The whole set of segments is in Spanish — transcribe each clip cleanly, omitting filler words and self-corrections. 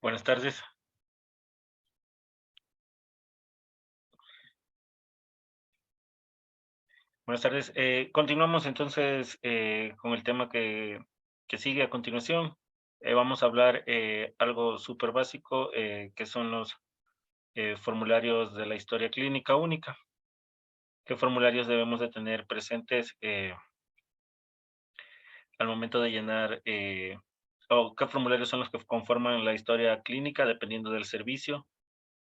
Buenas tardes. Buenas tardes. Continuamos entonces con el tema que sigue a continuación. Vamos a hablar algo súper básico, que son los formularios de la historia clínica única. ¿Qué formularios debemos de tener presentes al momento de llenar, o qué formularios son los que conforman la historia clínica dependiendo del servicio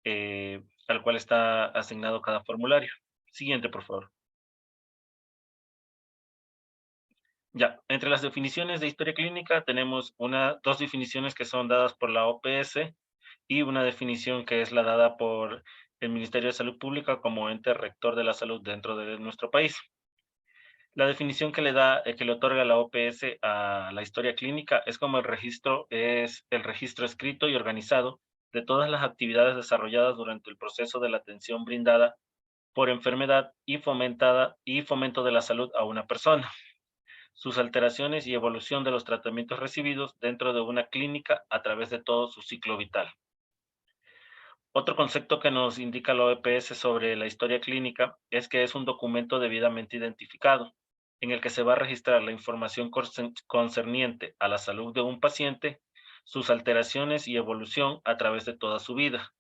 al cual está asignado cada formulario? Siguiente, por favor. Ya, entre las definiciones de historia clínica tenemos dos definiciones que son dadas por la OPS y una definición que es la dada por el Ministerio de Salud Pública como ente rector de la salud dentro de nuestro país. La definición que le otorga la OPS a la historia clínica es como es el registro escrito y organizado de todas las actividades desarrolladas durante el proceso de la atención brindada por enfermedad y fomento de la salud a una persona, sus alteraciones y evolución de los tratamientos recibidos dentro de una clínica a través de todo su ciclo vital. Otro concepto que nos indica la OPS sobre la historia clínica es que es un documento debidamente identificado, en el que se va a registrar la información concerniente a la salud de un paciente, sus alteraciones y evolución a través de toda su vida.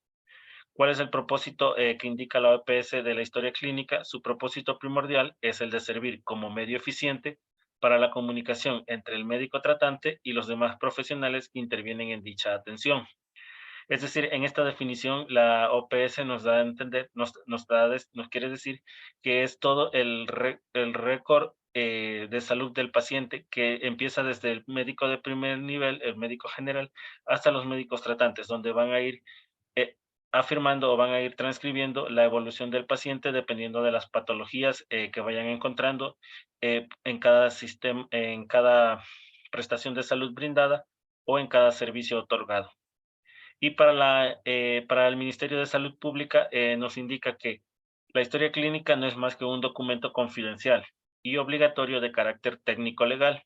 ¿Cuál es el propósito que indica la OPS de la historia clínica? Su propósito primordial es el de servir como medio eficiente para la comunicación entre el médico tratante y los demás profesionales que intervienen en dicha atención. Es decir, en esta definición, la OPS nos da a entender, nos quiere decir que es todo el récord de salud del paciente que empieza desde el médico de primer nivel, el médico general, hasta los médicos tratantes, donde van a ir eh, afirmando o van a ir transcribiendo la evolución del paciente dependiendo de las patologías que vayan encontrando en cada sistema, en cada prestación de salud brindada o en cada servicio otorgado. Y para el Ministerio de Salud Pública nos indica que la historia clínica no es más que un documento confidencial y obligatorio de carácter técnico-legal,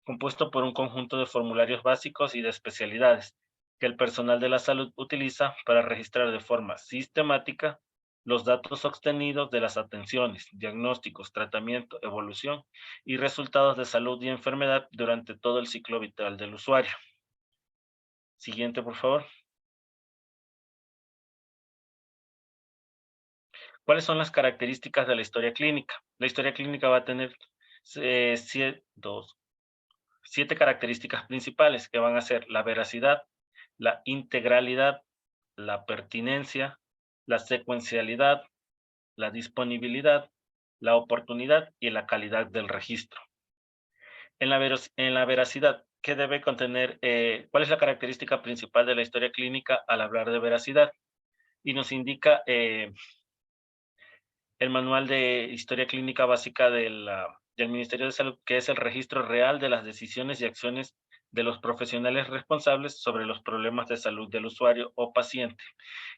compuesto por un conjunto de formularios básicos y de especialidades que el personal de la salud utiliza para registrar de forma sistemática los datos obtenidos de las atenciones, diagnósticos, tratamiento, evolución y resultados de salud y enfermedad durante todo el ciclo vital del usuario. Siguiente, por favor. ¿Cuáles son las características de la historia clínica? La historia clínica va a tener eh, sie- dos, 7 características principales que van a ser la veracidad, la integralidad, la pertinencia, la secuencialidad, la disponibilidad, la oportunidad y la calidad del registro. En la veracidad, ¿qué debe contener? ¿Cuál es la característica principal de la historia clínica al hablar de veracidad? Y nos indica el Manual de Historia Clínica Básica del Ministerio de Salud, que es el registro real de las decisiones y acciones de los profesionales responsables sobre los problemas de salud del usuario o paciente.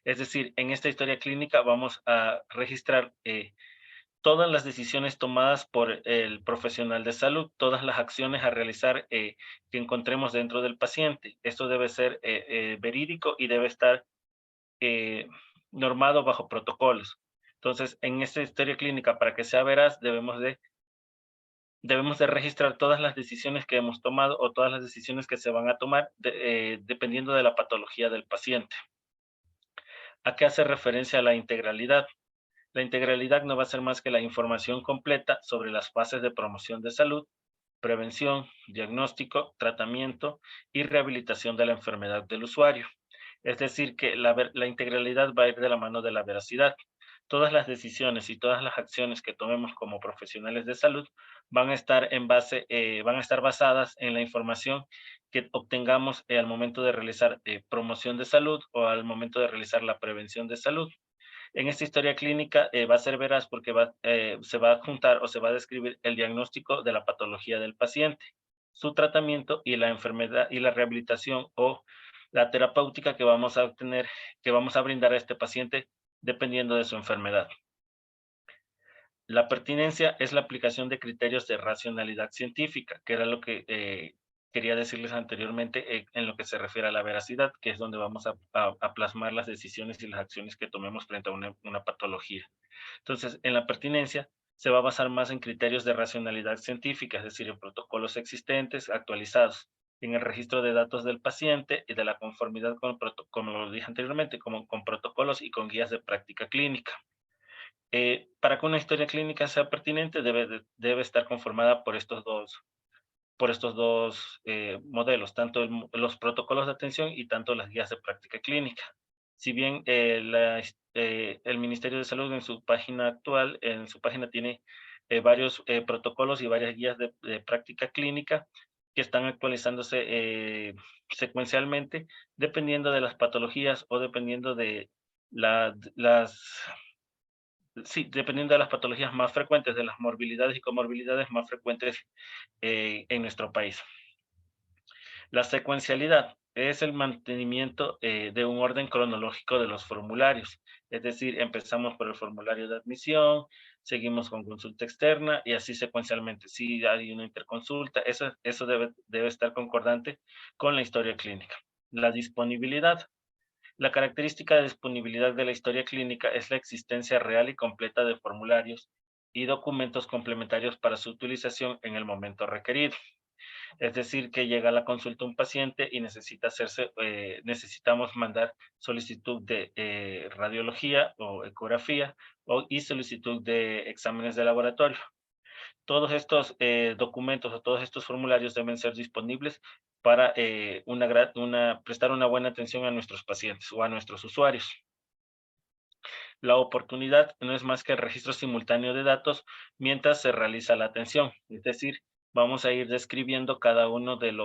Es decir, en esta historia clínica vamos a registrar todas las decisiones tomadas por el profesional de salud, todas las acciones a realizar que encontremos dentro del paciente. Esto debe ser verídico y debe estar eh, normado bajo protocolos. Entonces, en esta historia clínica, para que sea veraz, debemos de registrar todas las decisiones que hemos tomado o todas las decisiones que se van a tomar dependiendo de la patología del paciente. ¿A qué hace referencia la integralidad? La integralidad no va a ser más que la información completa sobre las fases de promoción de salud, prevención, diagnóstico, tratamiento y rehabilitación de la enfermedad del usuario. Es decir, que la integralidad va a ir de la mano de la veracidad. Todas las decisiones y todas las acciones que tomemos como profesionales de salud van a estar basadas en la información que obtengamos al momento de realizar promoción de salud o al momento de realizar la prevención de salud. En esta historia clínica va a ser veraz porque se va a juntar o se va a describir el diagnóstico de la patología del paciente, su tratamiento y la enfermedad y la rehabilitación o la terapéutica que vamos a obtener, que vamos a brindar a este paciente dependiendo de su enfermedad. La pertinencia es la aplicación de criterios de racionalidad científica, que era lo que quería decirles anteriormente en lo que se refiere a la veracidad, que es donde vamos a plasmar las decisiones y las acciones que tomemos frente a una patología. Entonces, en la pertinencia se va a basar más en criterios de racionalidad científica, es decir, en protocolos existentes, actualizados, en el registro de datos del paciente y de la conformidad con, como lo dije anteriormente, como con protocolos y con guías de práctica clínica. Para que una historia clínica sea pertinente, debe estar conformada por estos dos modelos, tanto los protocolos de atención y tanto las guías de práctica clínica. Si bien el Ministerio de Salud en su página actual, en su página tiene varios protocolos y varias guías de práctica clínica que están actualizándose secuencialmente, dependiendo de las patologías o dependiendo de las sí, dependiendo de las patologías más frecuentes, de las morbilidades y comorbilidades más frecuentes en nuestro país. La secuencialidad es el mantenimiento de un orden cronológico de los formularios. Es decir, empezamos por el formulario de admisión, seguimos con consulta externa y así secuencialmente. Si hay una interconsulta, eso debe estar concordante con la historia clínica. La disponibilidad. La característica de disponibilidad de la historia clínica es la existencia real y completa de formularios y documentos complementarios para su utilización en el momento requerido. Es decir, que llega a la consulta un paciente y necesitamos mandar solicitud de radiología o ecografía y solicitud de exámenes de laboratorio. Todos estos documentos o todos estos formularios deben ser disponibles para prestar una buena atención a nuestros pacientes o a nuestros usuarios. La oportunidad no es más que el registro simultáneo de datos mientras se realiza la atención. Es decir, vamos a ir describiendo cada uno de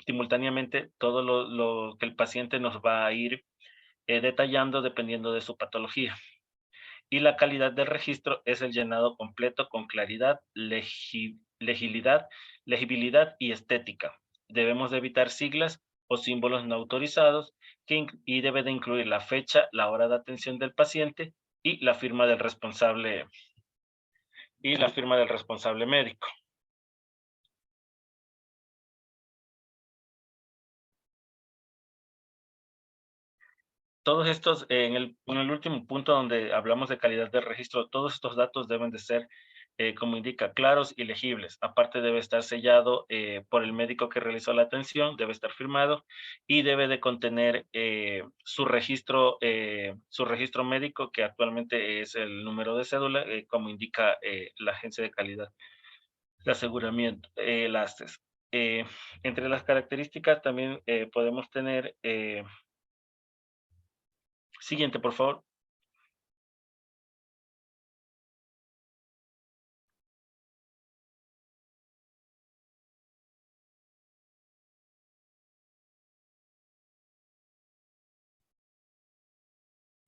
simultáneamente, todo lo que el paciente nos va a ir detallando dependiendo de su patología. Y la calidad del registro es el llenado completo con claridad, legibilidad y estética. Debemos de evitar siglas o símbolos no autorizados y debe de incluir la fecha, la hora de atención del paciente y la firma del responsable médico. Todos estos, en el último punto donde hablamos de calidad del registro, todos estos datos deben de ser, como indica, claros y legibles. Aparte debe estar sellado por el médico que realizó la atención, debe estar firmado y debe de contener su registro médico, que actualmente es el número de cédula, como indica la agencia de calidad de aseguramiento, la ASTES. Entre las características también podemos tener, siguiente, por favor.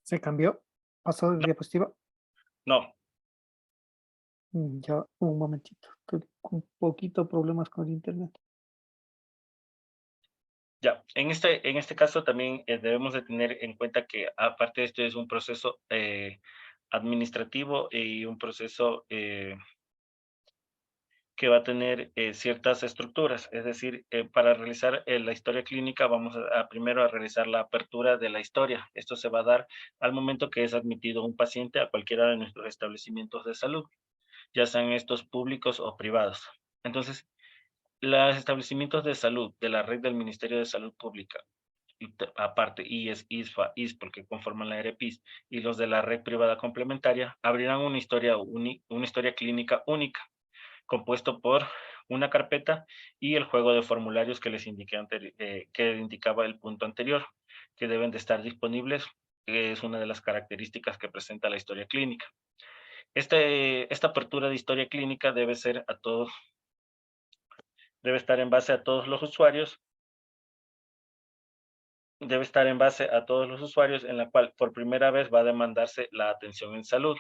¿Se cambió? ¿Pasó de diapositiva? No, Ya, un momentito. Estoy con un poquito problemas con el internet. ya. En este caso también debemos de tener en cuenta que aparte de esto es un proceso administrativo y un proceso que va a tener ciertas estructuras. Es decir, para realizar la historia clínica vamos primero a realizar la apertura de la historia. Esto se va a dar al momento que es admitido un paciente a cualquiera de nuestros establecimientos de salud, ya sean estos públicos o privados. Entonces, los establecimientos de salud de la red del Ministerio de Salud Pública, y aparte IES, ISFA, ISPOL, que conforman la EREPIS, y los de la red privada complementaria, abrirán una historia clínica única, compuesto por una carpeta y el juego de formularios que les indiqué que indicaba el punto anterior, que deben de estar disponibles, que es una de las características que presenta la historia clínica. Esta apertura de historia clínica debe estar en base a todos los usuarios, en la cual por primera vez va a demandarse la atención en salud.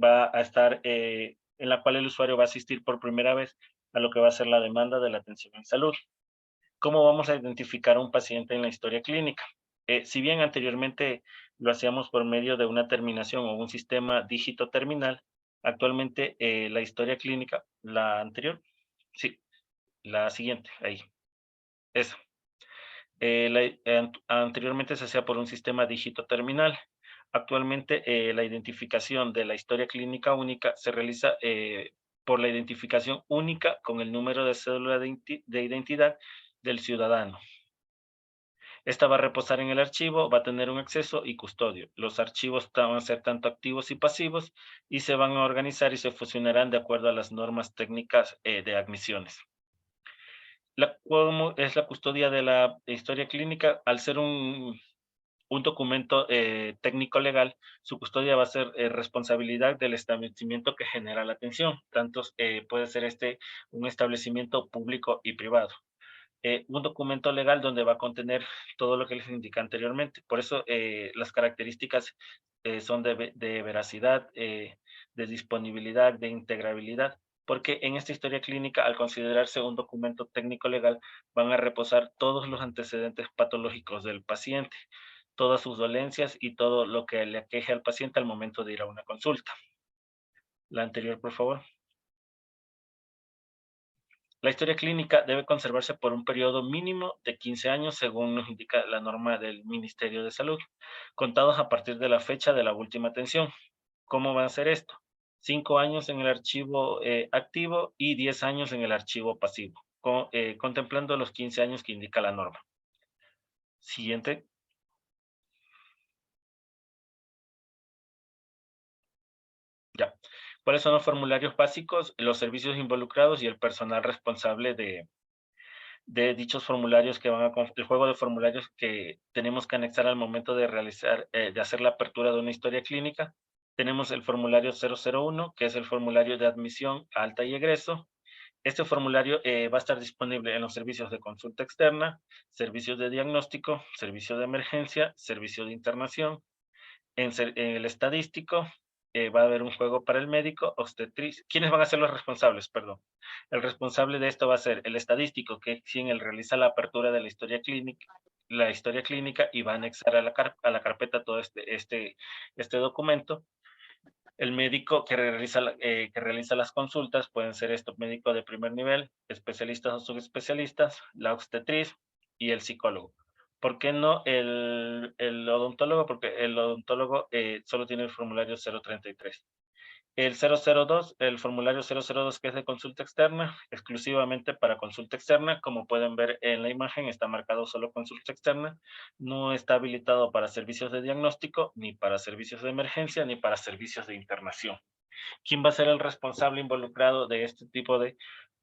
Va a estar, en la cual el usuario va a asistir por primera vez a lo que va a ser la demanda de la atención en salud. ¿Cómo vamos a identificar a un paciente en la historia clínica? Si bien anteriormente lo hacíamos por medio de una terminación o un sistema dígito terminal. Actualmente, la historia clínica, la anterior, sí, la siguiente, ahí, esa. Anteriormente se hacía por un sistema dígito terminal. Actualmente, la identificación de la historia clínica única se realiza por la identificación única con el número de cédula de identidad del ciudadano. Esta va a reposar en el archivo, va a tener un acceso y custodio. Los archivos van a ser tanto activos y pasivos y se van a organizar y se fusionarán de acuerdo a las normas técnicas de admisiones. ¿Cómo es la custodia de la historia clínica? Al ser un documento técnico legal, su custodia va a ser responsabilidad del establecimiento que genera la atención. Tanto puede ser un establecimiento público y privado. Un documento legal donde va a contener todo lo que les indiqué anteriormente. Por eso las características son de veracidad, de disponibilidad, de integrabilidad, porque en esta historia clínica, al considerarse un documento técnico legal, van a reposar todos los antecedentes patológicos del paciente, todas sus dolencias y todo lo que le aqueje al paciente al momento de ir a una consulta. La anterior, por favor. La historia clínica debe conservarse por un periodo mínimo de 15 años, según nos indica la norma del Ministerio de Salud, contados a partir de la fecha de la última atención. ¿Cómo va a ser esto? 5 años en el archivo activo y 10 años en el archivo pasivo, contemplando los 15 años que indica la norma. Siguiente. Ya. ¿Cuáles son los formularios básicos, los servicios involucrados y el personal responsable de dichos formularios que van a el juego de formularios que tenemos que anexar al momento de realizar, de hacer la apertura de una historia clínica? Tenemos el formulario 001, que es el formulario de admisión, alta y egreso. Este formulario va a estar disponible en los servicios de consulta externa, servicios de diagnóstico, servicio de emergencia, servicio de internación, en el estadístico, va a haber un juego para el médico, obstetriz. ¿Quiénes van a ser los responsables? Perdón. El responsable de esto va a ser el estadístico, que es quien él realiza la apertura de la historia clínica y va a anexar a la carpeta todo este documento. El médico que realiza las consultas pueden ser estos médicos de primer nivel, especialistas o subespecialistas, la obstetriz y el psicólogo. ¿Por qué no el odontólogo? Porque el odontólogo solo tiene el formulario 033. El formulario 002, que es de consulta externa, exclusivamente para consulta externa. Como pueden ver en la imagen, está marcado solo consulta externa. No está habilitado para servicios de diagnóstico, ni para servicios de emergencia, ni para servicios de internación. ¿Quién va a ser el responsable involucrado de este tipo de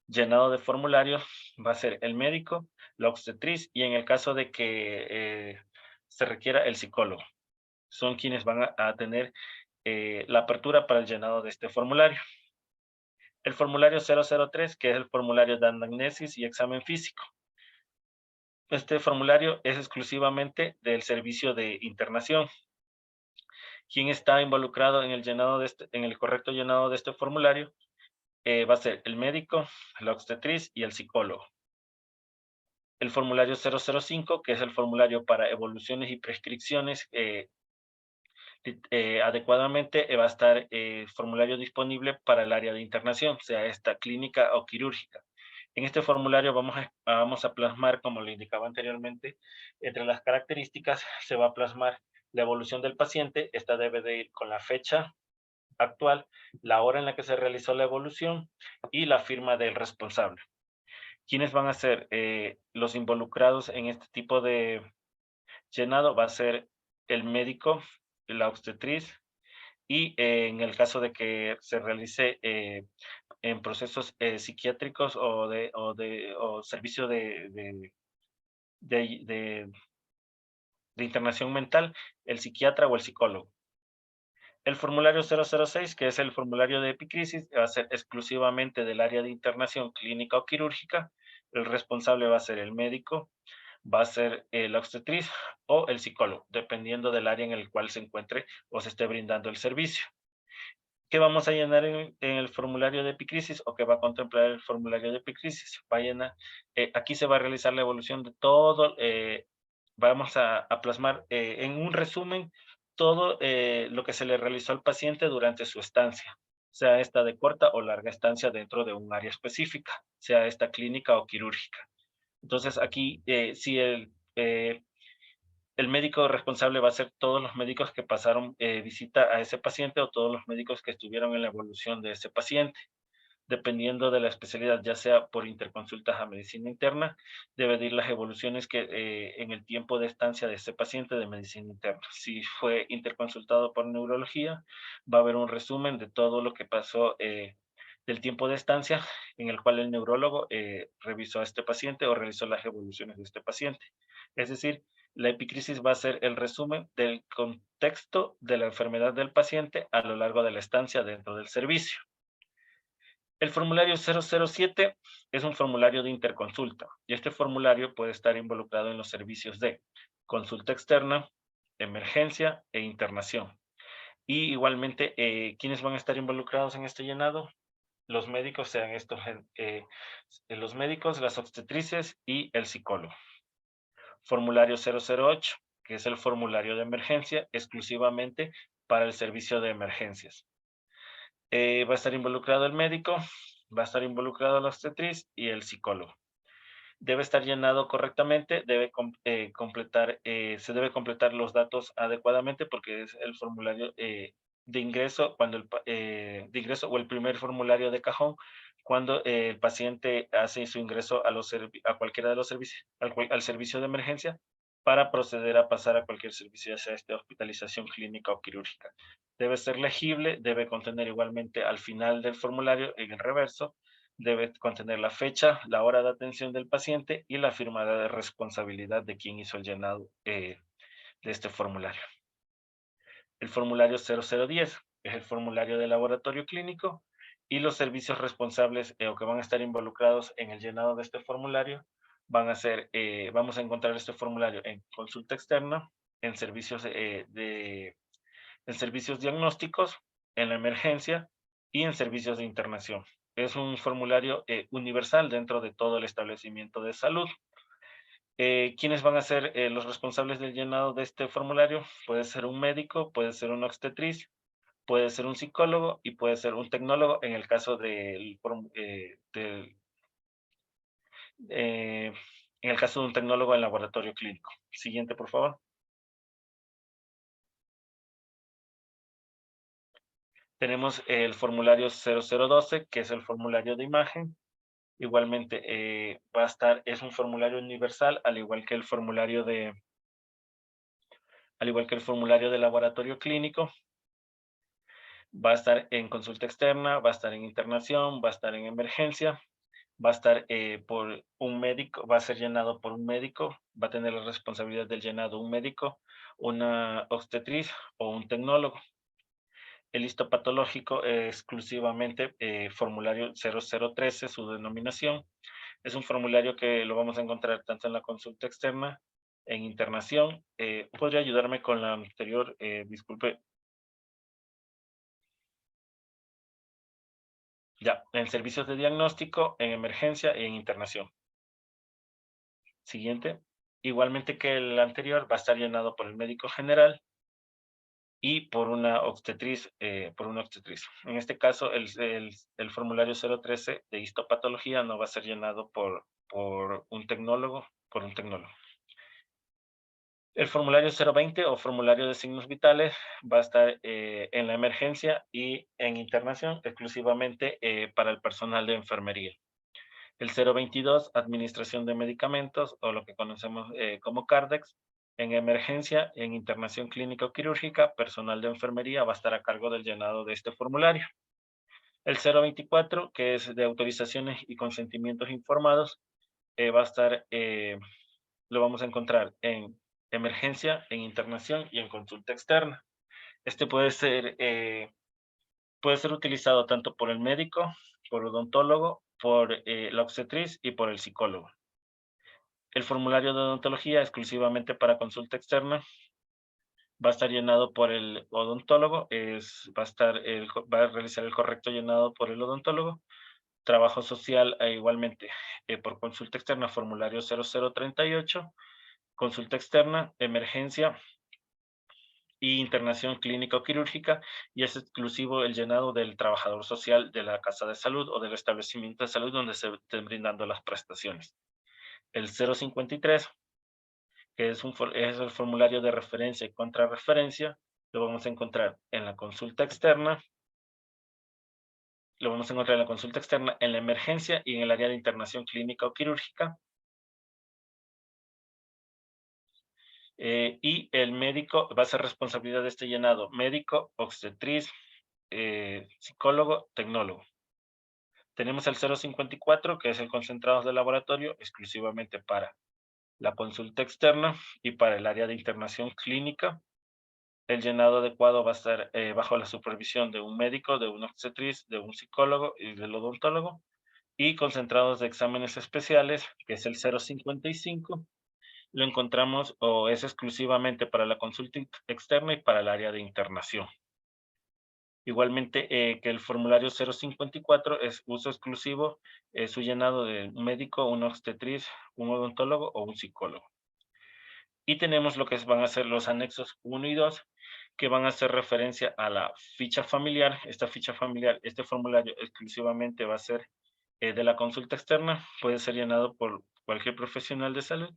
llenado de formularios? Va a ser el médico, la obstetriz y en el caso de que se requiera el psicólogo. Son quienes van a tener la apertura para el llenado de este formulario. El formulario 003, que es el formulario de anamnesis y examen físico. Este formulario es exclusivamente del servicio de internación. ¿Quién está involucrado en el llenado en el correcto llenado de este formulario? Va a ser el médico, la obstetriz y el psicólogo. El formulario 005, que es el formulario para evoluciones y prescripciones adecuadamente, va a estar formulario disponible para el área de internación, sea esta clínica o quirúrgica. En este formulario vamos a plasmar, como le indicaba anteriormente, entre las características se va a plasmar la evolución del paciente. Esta debe de ir con la fecha actual, la hora en la que se realizó la evolución y la firma del responsable. ¿Quiénes van a ser los involucrados en este tipo de llenado? Va a ser el médico, la obstetriz, y en el caso de que se realice en procesos psiquiátricos o servicio de, de- de internación mental, el psiquiatra o el psicólogo. El formulario 006, que es el formulario de epicrisis, va a ser exclusivamente del área de internación clínica o quirúrgica. El responsable va a ser el médico, va a ser la obstetriz o el psicólogo, dependiendo del área en el cual se encuentre o se esté brindando el servicio. ¿Qué vamos a llenar en el formulario de epicrisis o qué va a contemplar el formulario de epicrisis? Aquí se va a realizar la evolución de todo, vamos a plasmar en un resumen todo lo que se le realizó al paciente durante su estancia, sea esta de corta o larga estancia dentro de un área específica, sea esta clínica o quirúrgica. Entonces aquí, si el médico responsable va a ser todos los médicos que pasaron visita a ese paciente o todos los médicos que estuvieron en la evolución de ese paciente. Dependiendo de la especialidad, ya sea por interconsultas a medicina interna, debe de ir las evoluciones que en el tiempo de estancia de ese paciente de medicina interna. Si fue interconsultado por neurología, va a haber un resumen de todo lo que pasó del tiempo de estancia en el cual el neurólogo revisó a este paciente o realizó las evoluciones de este paciente. Es decir, la epicrisis va a ser el resumen del contexto de la enfermedad del paciente a lo largo de la estancia dentro del servicio. El formulario 007 es un formulario de interconsulta y este formulario puede estar involucrado en los servicios de consulta externa, emergencia e internación. Y igualmente, ¿quiénes van a estar involucrados en este llenado? Los médicos, sean estos los médicos, las obstetrices y el psicólogo. Formulario 008, que es el formulario de emergencia exclusivamente para el servicio de emergencias. Va a estar involucrado el médico, va a estar involucrado la obstetriz y el psicólogo. Debe estar llenado correctamente, se debe completar los datos adecuadamente porque es el formulario de ingreso, de ingreso o el primer formulario de cajón cuando el paciente hace su ingreso a cualquiera de los servicios, al servicio de emergencia para proceder a pasar a cualquier servicio, ya sea hospitalización clínica o quirúrgica. Debe ser legible, debe contener igualmente al final del formulario, en el reverso, debe contener la fecha, la hora de atención del paciente y la firma de responsabilidad de quien hizo el llenado de este formulario. El formulario 0010 es el formulario de laboratorio clínico y los servicios responsables o que van a estar involucrados en el llenado de este formulario van a ser, vamos a encontrar este formulario en consulta externa, en servicios, en servicios diagnósticos, en la emergencia y en servicios de internación. Es un formulario universal dentro de todo el establecimiento de salud. ¿Quiénes van a ser los responsables del llenado de este formulario? Puede ser un médico, puede ser una obstetriz, puede ser un psicólogo y puede ser un tecnólogo en el caso eh, en el caso de un tecnólogo en laboratorio clínico. Siguiente, por favor. Tenemos el formulario 0012, que es el formulario de imagen. Igualmente, va a estar, es un formulario universal, al igual que el formulario de laboratorio clínico. Va a estar en consulta externa, va a estar en internación, va a estar en emergencia, va a estar por un médico, va a ser llenado por un médico, va a tener la responsabilidad del llenado un médico, una obstetriz o un tecnólogo. El histopatológico exclusivamente formulario 0013, su denominación. Es un formulario que lo vamos a encontrar tanto en la consulta externa, en internación. ¿Podría ayudarme con la anterior? Disculpe. Ya, en servicios de diagnóstico, en emergencia y en internación. Siguiente. Igualmente que el anterior, va a estar llenado por el médico general y por una obstetriz, En este caso, el formulario 013 de histopatología no va a ser llenado por un tecnólogo, El formulario 020 o formulario de signos vitales va a estar en la emergencia y en internación exclusivamente para el personal de enfermería. El 022, administración de medicamentos o lo que conocemos como CARDEX. En emergencia, en internación clínica o quirúrgica, personal de enfermería va a estar a cargo del llenado de este formulario. El 024, que es de autorizaciones y consentimientos informados, va a estar, lo vamos a encontrar en emergencia, en internación y en consulta externa. Este puede ser utilizado tanto por el médico, por el odontólogo, por la obstetriz y por el psicólogo. El formulario de odontología exclusivamente para consulta externa va a estar llenado por el odontólogo, va a realizar el correcto llenado por el odontólogo. Trabajo social igualmente por consulta externa, formulario 0038, consulta externa, emergencia y internación clínica o quirúrgica, y es exclusivo el llenado del trabajador social de la casa de salud o del establecimiento de salud donde se estén brindando las prestaciones. El 053, que es el formulario de referencia y contrarreferencia, lo vamos a encontrar en la consulta externa, en la emergencia y en el área de internación clínica o quirúrgica. Y el médico va a ser responsabilidad de este llenado, médico, obstetriz, psicólogo, tecnólogo. Tenemos el 054, que es el concentrado de laboratorio, exclusivamente para la consulta externa y para el área de internación clínica. El llenado adecuado va a estar bajo la supervisión de un médico, de una obstetriz, de un psicólogo y del odontólogo. Y concentrados de exámenes especiales, que es el 055, lo encontramos o es exclusivamente para la consulta externa y para el área de internación. Igualmente que el formulario 054 es uso exclusivo, su llenado de un médico, una obstetriz, un odontólogo o un psicólogo. Y tenemos lo que van a ser los anexos 1 y 2, que van a hacer referencia a la ficha familiar. Esta ficha familiar, este formulario exclusivamente va a ser de la consulta externa, puede ser llenado por cualquier profesional de salud.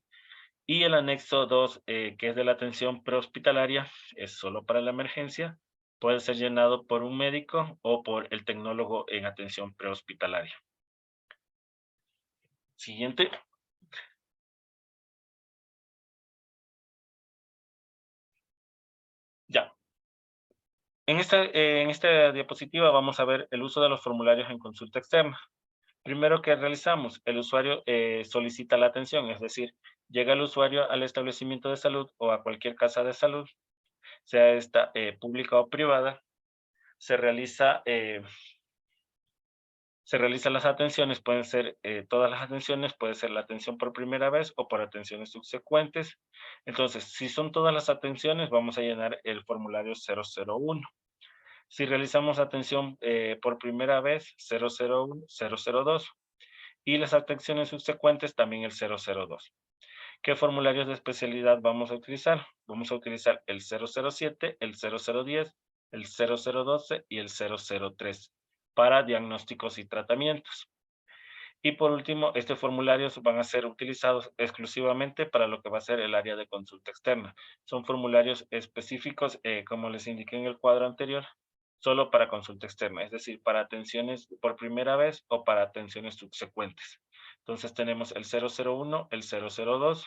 Y el anexo 2, que es de la atención prehospitalaria, es solo para la emergencia, puede ser llenado por un médico o por el tecnólogo en atención prehospitalaria. Siguiente. Ya. En esta diapositiva vamos a ver el uso de los formularios en consulta externa. Primero que realizamos, el usuario solicita la atención, es decir, llega el usuario al establecimiento de salud o a cualquier casa de salud, sea esta pública o privada, se realiza las atenciones, pueden ser todas las atenciones, puede ser la atención por primera vez o por atenciones subsecuentes. Entonces, si son todas las atenciones, vamos a llenar el formulario 001. Si realizamos atención por primera vez, 001, 002. Y las atenciones subsecuentes, también el 002. ¿Qué formularios de especialidad vamos a utilizar? Vamos a utilizar el 007, el 0010, el 0012 y el 003 para diagnósticos y tratamientos. Y por último, estos formularios van a ser utilizados exclusivamente para lo que va a ser el área de consulta externa. Son formularios específicos, como les indiqué en el cuadro anterior, solo para consulta externa, es decir, para atenciones por primera vez o para atenciones subsecuentes. Entonces tenemos el 001, el 002,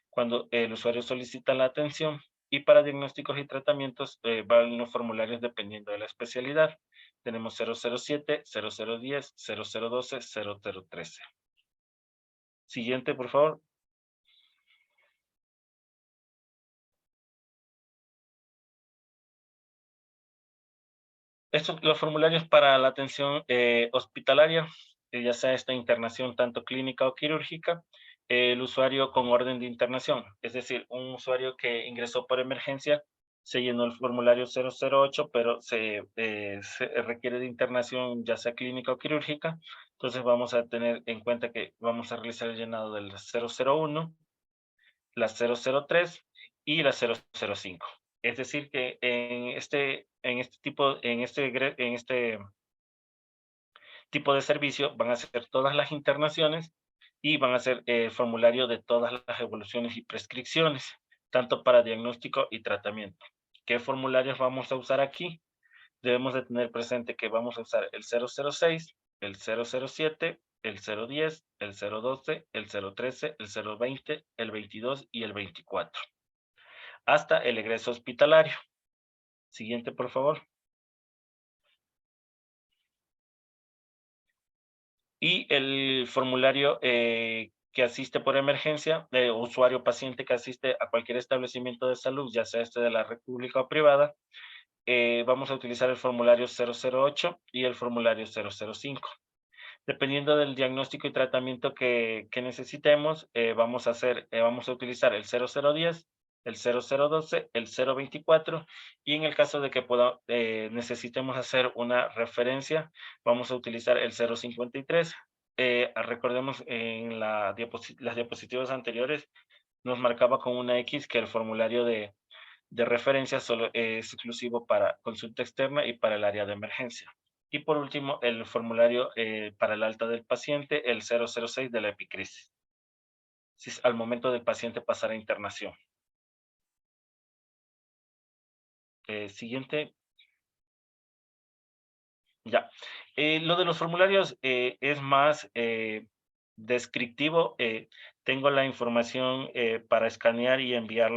cuando el usuario solicita la atención, y para diagnósticos y tratamientos van los formularios dependiendo de la especialidad. Tenemos 007, 0010, 0012, 0013. Siguiente, por favor. Los formularios para la atención hospitalaria, ya sea esta internación tanto clínica o quirúrgica, el usuario con orden de internación, es decir, un usuario que ingresó por emergencia, se llenó el formulario 008, pero se requiere de internación ya sea clínica o quirúrgica, entonces vamos a tener en cuenta que vamos a realizar el llenado del 001, la 003 y la 005. Es decir, que en este tipo de servicio van a ser todas las internaciones y van a ser el formulario de todas las evoluciones y prescripciones, tanto para diagnóstico y tratamiento. ¿Qué formularios vamos a usar aquí? Debemos de tener presente que vamos a usar el 006, el 007, el 010, el 012, el 013, el 020, el 22 y el 24, hasta el egreso hospitalario. Siguiente, por favor. Y el formulario que asiste por emergencia, usuario paciente que asiste a cualquier establecimiento de salud, ya sea este de la red pública o privada, vamos a utilizar el formulario 008 y el formulario 005. Dependiendo del diagnóstico y tratamiento que necesitemos, vamos a utilizar el 0010, el 0012, el 024, y en el caso de que necesitemos hacer una referencia, vamos a utilizar el 053. Recordemos en las diapositivas anteriores, nos marcaba con una X que el formulario de referencia solo es exclusivo para consulta externa y para el área de emergencia. Y por último, el formulario para el alta del paciente, el 006 de la epicrisis, si es al momento del paciente pasar a internación. Siguiente. Ya. Lo de los formularios es más descriptivo. Tengo la información para escanear y enviar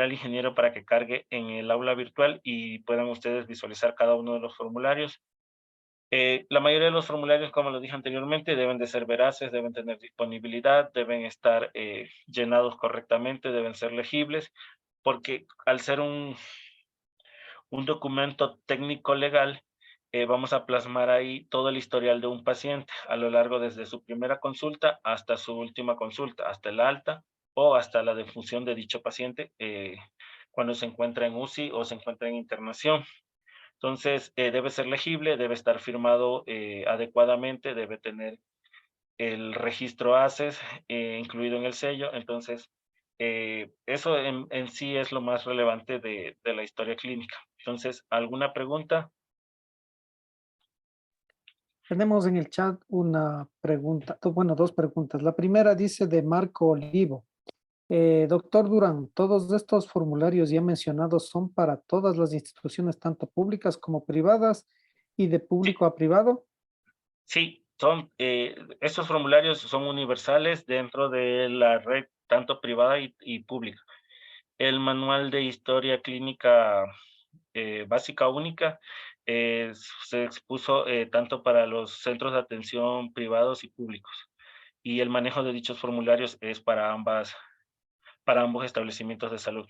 al ingeniero para que cargue en el aula virtual y puedan ustedes visualizar cada uno de los formularios. La mayoría de los formularios, como lo dije anteriormente, deben de ser veraces, deben tener disponibilidad, deben estar llenados correctamente, deben ser legibles, porque al ser un documento técnico legal, vamos a plasmar ahí todo el historial de un paciente a lo largo desde su primera consulta hasta su última consulta, hasta el alta o hasta la defunción de dicho paciente cuando se encuentra en UCI o se encuentra en internación. Entonces, debe ser legible, debe estar firmado adecuadamente, debe tener el registro ACES incluido en el sello. Entonces, eso en sí es lo más relevante de la historia clínica. Entonces, ¿alguna pregunta? Tenemos en el chat una pregunta, bueno, dos preguntas. La primera dice de Marco Olivo. Doctor Durán, ¿todos estos formularios ya mencionados son para todas las instituciones, tanto públicas como privadas y de Sí, público a privado? sí, estos formularios son universales dentro de la red, tanto privada y pública. El manual de historia clínica básica única se expuso tanto para los centros de atención privados y públicos. Y el manejo de dichos formularios es para ambos establecimientos de salud.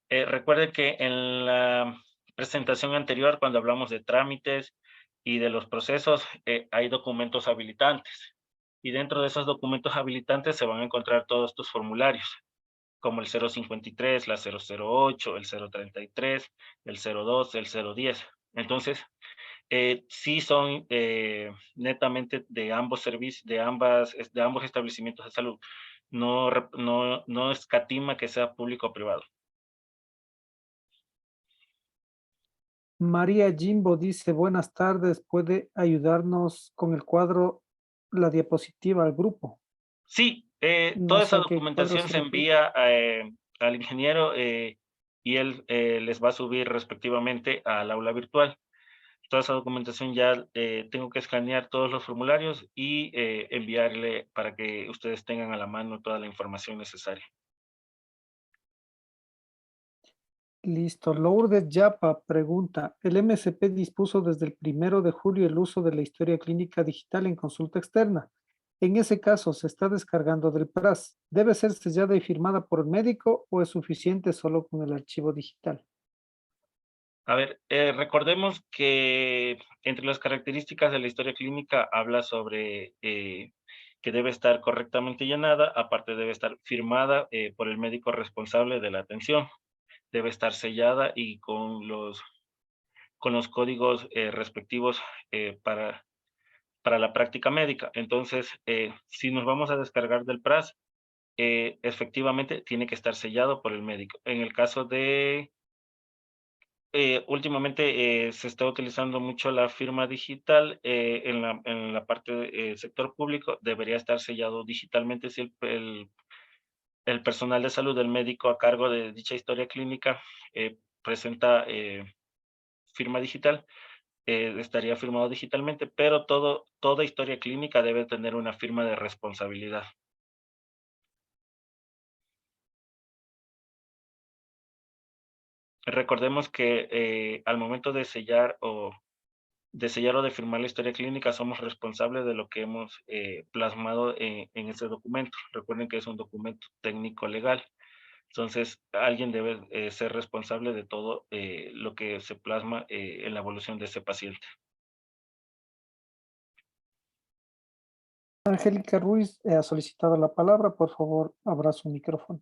Recuerde que en la presentación anterior, cuando hablamos de trámites y de los procesos, hay documentos habilitantes. Y dentro de esos documentos habilitantes se van a encontrar todos estos formularios, como el 053, la 008, el 033, el 02, el 010. Entonces, sí son netamente de ambos servicios, de ambos establecimientos de salud. No escatima que sea público o privado. María Jimbo dice, buenas tardes, ¿puede ayudarnos con el cuadro, la diapositiva al grupo? Sí, No toda esa sé a qué cuadro documentación se se refiere. envía al ingeniero y él les va a subir respectivamente al aula virtual. Toda esa documentación ya tengo que escanear todos los formularios y enviarle para que ustedes tengan a la mano toda la información necesaria. Listo. Lourdes Yapa pregunta, ¿el MSP dispuso desde el 1 de julio el uso de la historia clínica digital en consulta externa? En ese caso, se está descargando del PRAS. ¿Debe ser sellada y firmada por el médico o es suficiente solo con el archivo digital? A ver, recordemos que entre las características de la historia clínica habla sobre que debe estar correctamente llenada, aparte debe estar firmada por el médico responsable de la atención, debe estar sellada y con los códigos respectivos para la práctica médica. Entonces, si nos vamos a descargar del PRAS, efectivamente tiene que estar sellado por el médico. En el caso de últimamente se está utilizando mucho la firma digital en la parte del sector público, debería estar sellado digitalmente si el personal de salud, el médico a cargo de dicha historia clínica presenta firma digital, estaría firmado digitalmente, pero toda historia clínica debe tener una firma de responsabilidad. Recordemos que al momento de sellar o de firmar la historia clínica, somos responsables de lo que hemos plasmado en ese documento. Recuerden que es un documento técnico legal. Entonces, alguien debe ser responsable de todo lo que se plasma en la evolución de ese paciente. Angélica Ruiz ha solicitado la palabra. Por favor, abra su micrófono.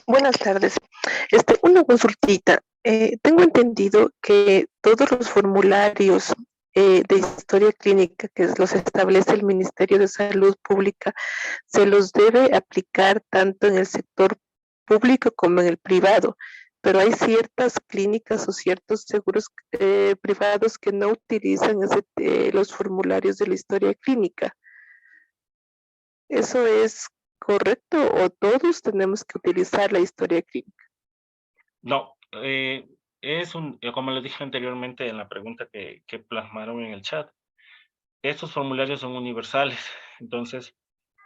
Buenas tardes. Una consultita. Tengo entendido que todos los formularios de historia clínica que los establece el Ministerio de Salud Pública se los debe aplicar tanto en el sector público como en el privado, pero hay ciertas clínicas o ciertos seguros privados que no utilizan los formularios de la historia clínica. ¿Eso es correcto o todos tenemos que utilizar la historia clínica? No, como les dije anteriormente en la pregunta que plasmaron en el chat, estos formularios son universales. Entonces,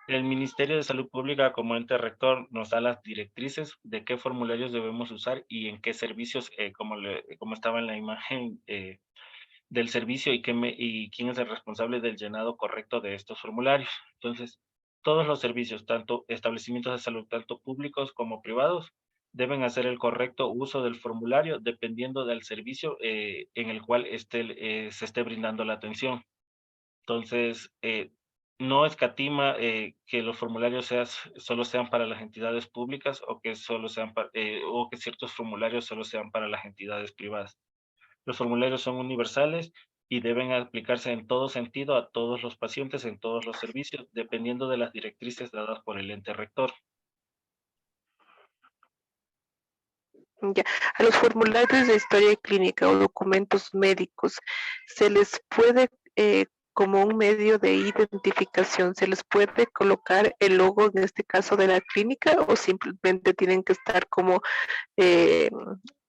el Ministerio de Salud Pública como ente rector nos da las directrices de qué formularios debemos usar y en qué servicios, como estaba en la imagen del servicio y quién es el responsable del llenado correcto de estos formularios. Entonces, todos los servicios, tanto establecimientos de salud, tanto públicos como privados, deben hacer el correcto uso del formulario dependiendo del servicio en el cual se esté brindando la atención. Entonces, no escatima que los formularios solo sean para las entidades públicas o que o que ciertos formularios solo sean para las entidades privadas. Los formularios son universales y deben aplicarse en todo sentido a todos los pacientes en todos los servicios, dependiendo de las directrices dadas por el ente rector. Ya. A los formularios de historia clínica o documentos médicos, ¿se les puede, como un medio de identificación, se les puede colocar el logo, en este caso, de la clínica, o simplemente tienen que estar como eh,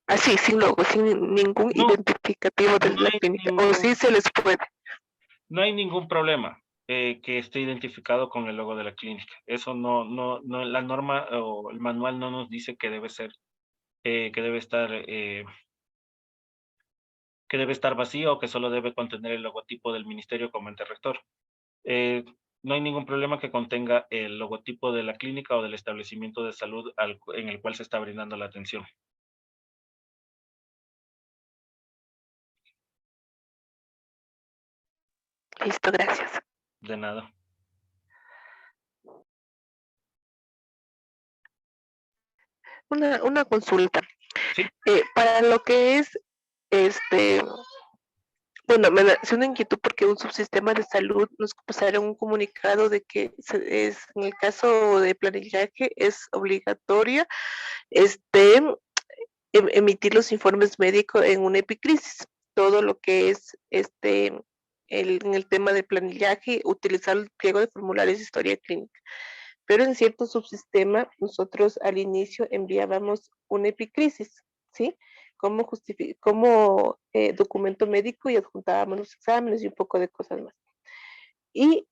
así, sin logo, sin ningún No, identificativo de no la hay clínica? ¿O ningún, sí se les puede? no hay ningún problema que esté identificado con el logo de la clínica. Eso no, la norma o el manual no nos dice que debe ser, que debe estar, que debe estar vacío o que solo debe contener el logotipo del ministerio como ente rector. Eh, no hay ningún problema que contenga el logotipo de la clínica o del establecimiento de salud en el cual se está brindando la atención. Listo, gracias. De nada. Una consulta. Sí, Para lo que es, este, bueno, me nació una inquietud porque un subsistema de salud nos pasaron un comunicado de que en el caso de planillaje es obligatorio emitir los informes médicos en una epicrisis. Todo lo que es en el tema de planillaje, utilizar el pliego de formularios de historia clínica. Pero en cierto subsistema, nosotros al inicio enviábamos una epicrisis, ¿sí? Como documento médico y adjuntábamos los exámenes y un poco de cosas más. Y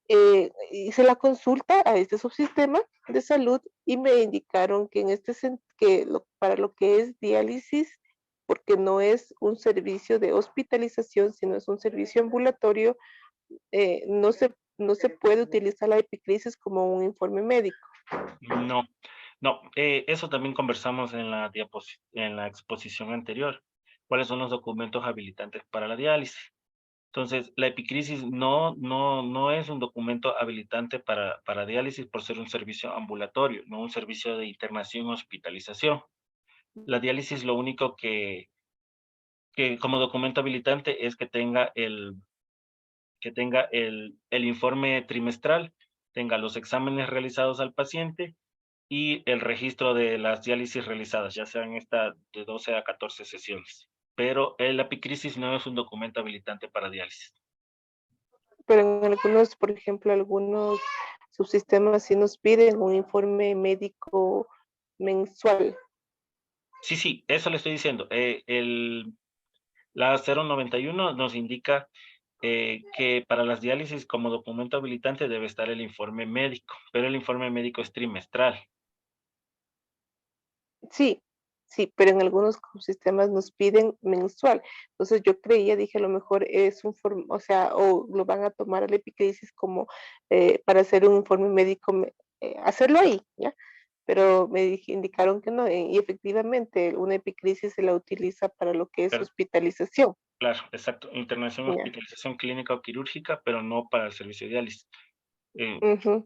hice la consulta a este subsistema de salud y me indicaron que para lo que es diálisis, porque no es un servicio de hospitalización, sino es un servicio ambulatorio, no se puede utilizar la epicrisis como un informe médico. no, no. Eso también conversamos en en la exposición anterior. ¿Cuáles son los documentos habilitantes para la diálisis? Entonces, la epicrisis no es un documento habilitante para diálisis por ser un servicio ambulatorio, no un servicio de internación o hospitalización. La diálisis lo único que como documento habilitante es que tenga el informe trimestral, tenga los exámenes realizados al paciente y el registro de las diálisis realizadas, ya sean de 12 a 14 sesiones. Pero el epicrisis no es un documento habilitante para diálisis. Pero en algunos, por ejemplo, algunos subsistemas sí nos piden un informe médico mensual. Sí, eso le estoy diciendo. La 091 nos indica que para las diálisis como documento habilitante debe estar el informe médico, pero el informe médico es trimestral. Sí, sí, pero en algunos sistemas nos piden mensual. Entonces yo creía, dije, a lo mejor es o sea, o lo van a tomar al epicrisis como para hacer un informe médico, hacerlo ahí, ¿ya? Pero indicaron que no, y efectivamente una epicrisis se la utiliza para lo que es Pero, hospitalización. claro, exacto. Internación, ¿Ya? hospitalización clínica o quirúrgica, pero no para el servicio de diálisis. Eh, Ujú.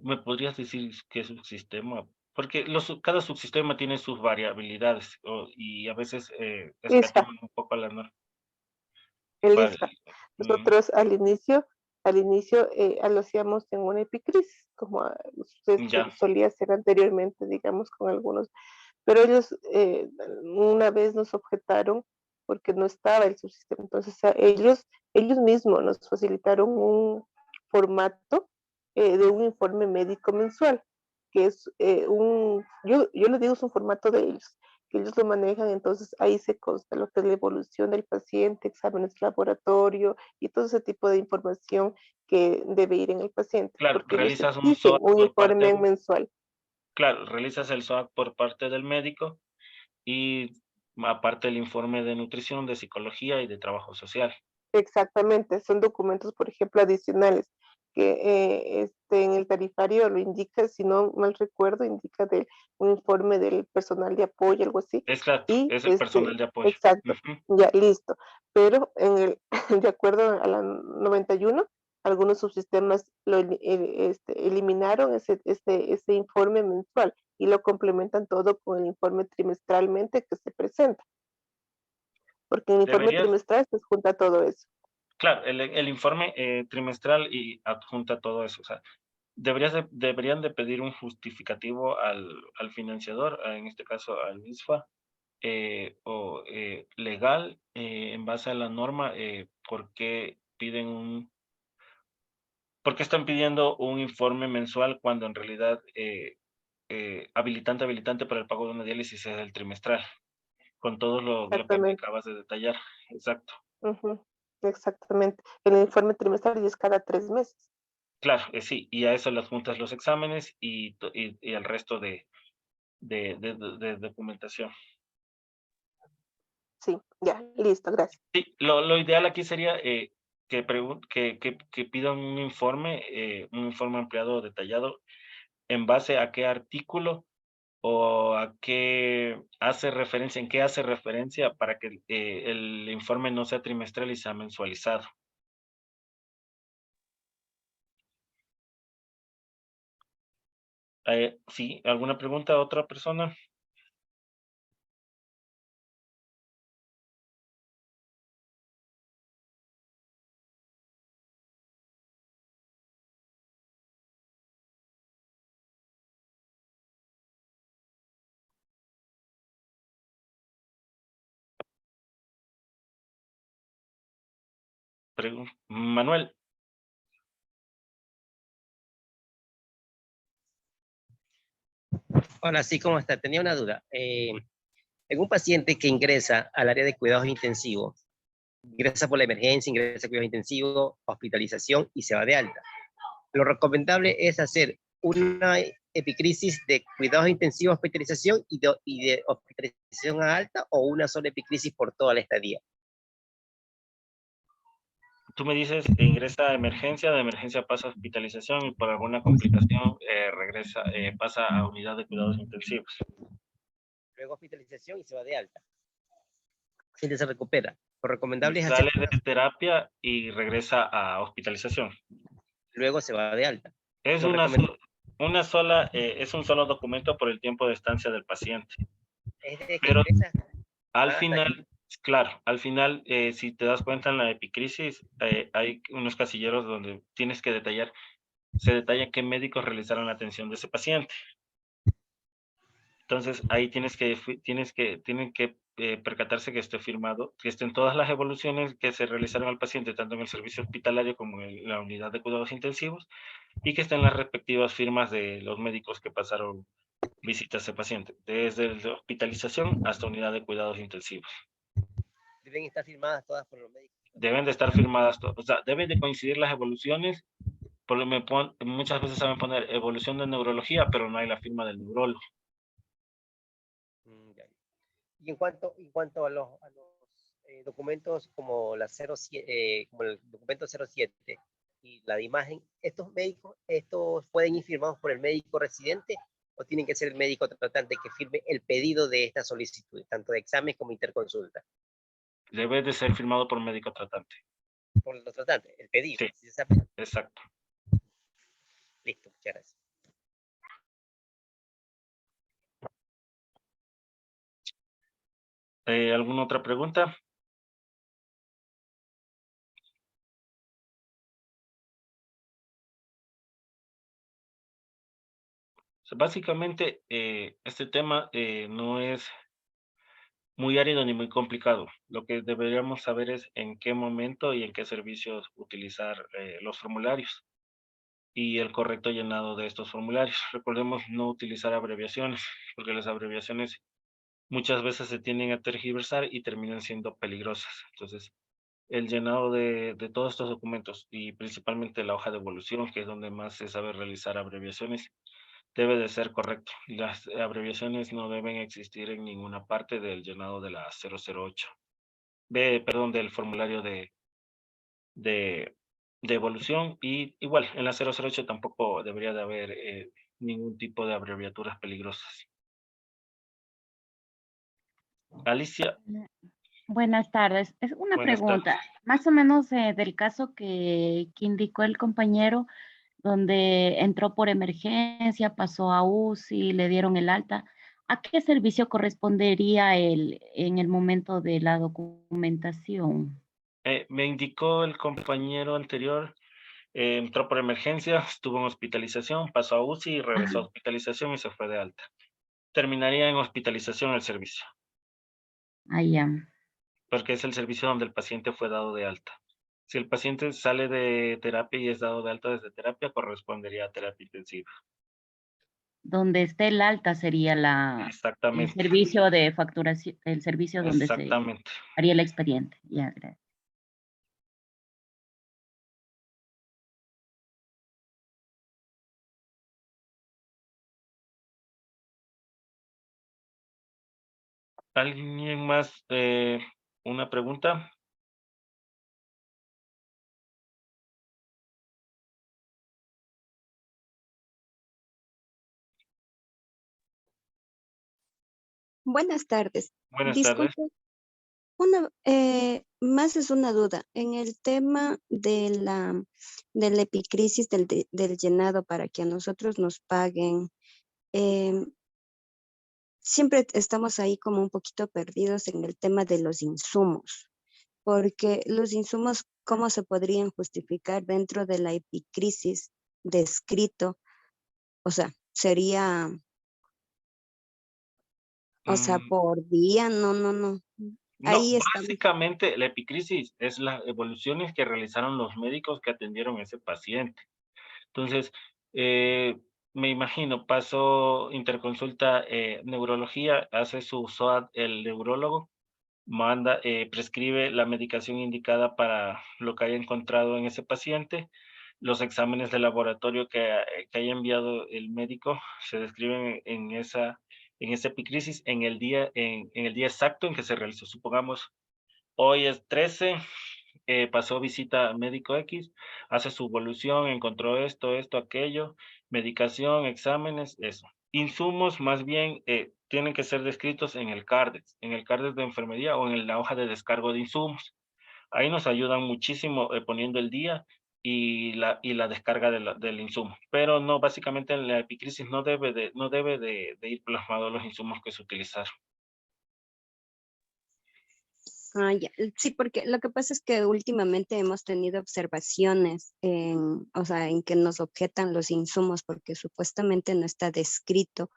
¿Me podrías decir qué subsistema? Porque cada subsistema tiene sus variabilidades y a veces Isfa, escatiman un poco la norma. el ¿Cuál? ISFA. Nosotros al inicio lo hacíamos en una epicrisis, como usted Ya, solía hacer anteriormente, digamos, con algunos, pero ellos una vez nos objetaron porque no estaba el subsistema. Entonces ellos mismos nos facilitaron un formato de un informe médico mensual, que es yo le digo es un formato de ellos, que ellos lo manejan, entonces ahí se consta lo que es la evolución del paciente, exámenes de laboratorio y todo ese tipo de información que debe ir en el paciente, claro, porque ellos realizas un exigen SOAT un por parte, informe mensual. claro, realizas el SOAT por parte del médico y aparte el informe de nutrición, de psicología y de trabajo social. Exactamente, son documentos, por ejemplo, adicionales que en el tarifario lo indica, si no mal recuerdo, indica un informe del personal de apoyo, algo así, Exacto, y es el personal de apoyo. exacto, Ujú. ya listo. Pero de acuerdo a la 91, algunos subsistemas eliminaron ese informe mensual y lo complementan todo con el informe trimestralmente que se presenta, porque en el informe Deberías, trimestral se junta todo eso. claro, el informe trimestral y adjunta todo eso. O sea, deberían de pedir un justificativo al financiador, en este caso al ISFA, legal, en base a la norma, por qué están pidiendo un informe mensual cuando en realidad habilitante para el pago de una diálisis es el trimestral, con todo lo que me Exactamente. acabas de detallar. Exacto. Ujú, exactamente. El informe trimestral es cada 3 meses. Claro, sí, y a eso le adjuntas los exámenes y el resto de documentación. Sí, ya, listo, gracias. Sí, lo ideal aquí sería que pidan un informe ampliado detallado en base a qué artículo o a qué hace referencia, en qué hace referencia para que el informe no sea trimestral y sea mensualizado. Sí, ¿alguna pregunta a otra persona? Manuel, Hola, sí, ¿cómo está? Tenía una duda. En un paciente que ingresa al área de cuidados intensivos, ingresa por la emergencia, ingresa a cuidados intensivos, hospitalización y se va de alta. Lo recomendable es hacer una epicrisis de cuidados intensivos, hospitalización y de hospitalización a alta o una sola epicrisis por toda la estadía. tú me dices, ingresa a emergencia, de emergencia pasa a hospitalización y por alguna complicación pasa a unidad de cuidados intensivos. Luego hospitalización y se va de alta. El paciente se recupera. Lo recomendable es hacer Sale de terapia y regresa a hospitalización. luego se va de alta. Es Lo recomendable es un solo documento por el tiempo de estancia del paciente. es de que Pero ingresa al hasta que final, claro, al final, si te das cuenta en la epicrisis, hay unos casilleros donde tienes que detallar, se detalla qué médicos realizaron la atención de ese paciente. Entonces, ahí tienen que percatarse que esté firmado, que estén todas las evoluciones que se realizaron al paciente, tanto en el servicio hospitalario como en la unidad de cuidados intensivos, y que estén las respectivas firmas de los médicos que pasaron visita a ese paciente, desde la hospitalización hasta unidad de cuidados intensivos. deben estar firmadas todas por los médicos. Deben de estar firmadas todas, o sea, deben de coincidir las evoluciones, muchas veces saben poner evolución de neurología, pero no hay la firma del neurólogo. Ya. Y en cuanto a los documentos como, como el documento 07 y la de imagen, ¿estos pueden ir firmados por el médico residente o tienen que ser el médico tratante que firme el pedido de esta solicitud, tanto de examen como interconsulta? Debe de ser firmado por médico tratante. Por los tratantes, el pedido. Sí, ¿Sí se sabe? exacto. Listo, muchas gracias. ¿Alguna otra pregunta? Básicamente, este tema no es muy árido ni muy complicado. Lo que deberíamos saber es en qué momento y en qué servicios utilizar los formularios y el correcto llenado de estos formularios. Recordemos no utilizar abreviaciones, porque las abreviaciones muchas veces se tienden a tergiversar y terminan siendo peligrosas. Entonces, el llenado de todos estos documentos y principalmente la hoja de evolución, que es donde más se sabe realizar abreviaciones, debe de ser correcto. Las abreviaciones no deben existir en ninguna parte del llenado de la 008. Perdón, del formulario de, de evolución. Y igual, en la 008 tampoco debería de haber ningún tipo de abreviaturas peligrosas. Alicia, Buenas tardes. Es una buenas tardes. pregunta, más o menos del caso que indicó el compañero, donde entró por emergencia, pasó a UCI, le dieron el alta. ¿A qué servicio correspondería en el momento de la documentación? Me indicó el compañero anterior, entró por emergencia, estuvo en hospitalización, pasó a UCI y regresó a Ajá. hospitalización y se fue de alta. Terminaría en hospitalización el servicio, Ah, ya. porque es el servicio donde el paciente fue dado de alta. Si el paciente sale de terapia y es dado de alta desde terapia, correspondería a terapia intensiva. Donde esté el alta sería el Exactamente, servicio de facturación, el servicio donde se exactamente. haría el expediente. Ya, gracias. ¿Alguien más? ¿Una pregunta? Buenas tardes. Buenas tardes. Disculpe, más es una duda. En el tema de la epicrisis del llenado para que a nosotros nos paguen, em, siempre estamos ahí como un poquito perdidos en el tema de los insumos, porque los insumos, ¿cómo se podrían justificar dentro de la epicrisis descrito? O sea, sería, o sea, Mm, por día, no. no, Ahí estamos. básicamente la epicrisis es las evoluciones que realizaron los médicos que atendieron a ese paciente. Entonces, me imagino, pasó interconsulta neurología, hace su SOAT el neurólogo, manda, prescribe la medicación indicada para lo que haya encontrado en ese paciente. Los exámenes de laboratorio que haya enviado el médico se describen en esa epicrisis en el día exacto en que se realizó. Supongamos, hoy es 13, pasó visita a médico X, hace su evolución, encontró esto, aquello, medicación, exámenes, eso. Insumos, más bien, tienen que ser descritos en el CARDEX de enfermería o en la hoja de descargo de insumos. Ahí nos ayudan muchísimo poniendo el día y la descarga del insumo. Pero no, básicamente en la epicrisis no debe de ir plasmado los insumos que se utilizaron. Ah, ya. Sí, porque lo que pasa es que últimamente hemos tenido observaciones o sea, en que nos objetan los insumos porque supuestamente no está descrito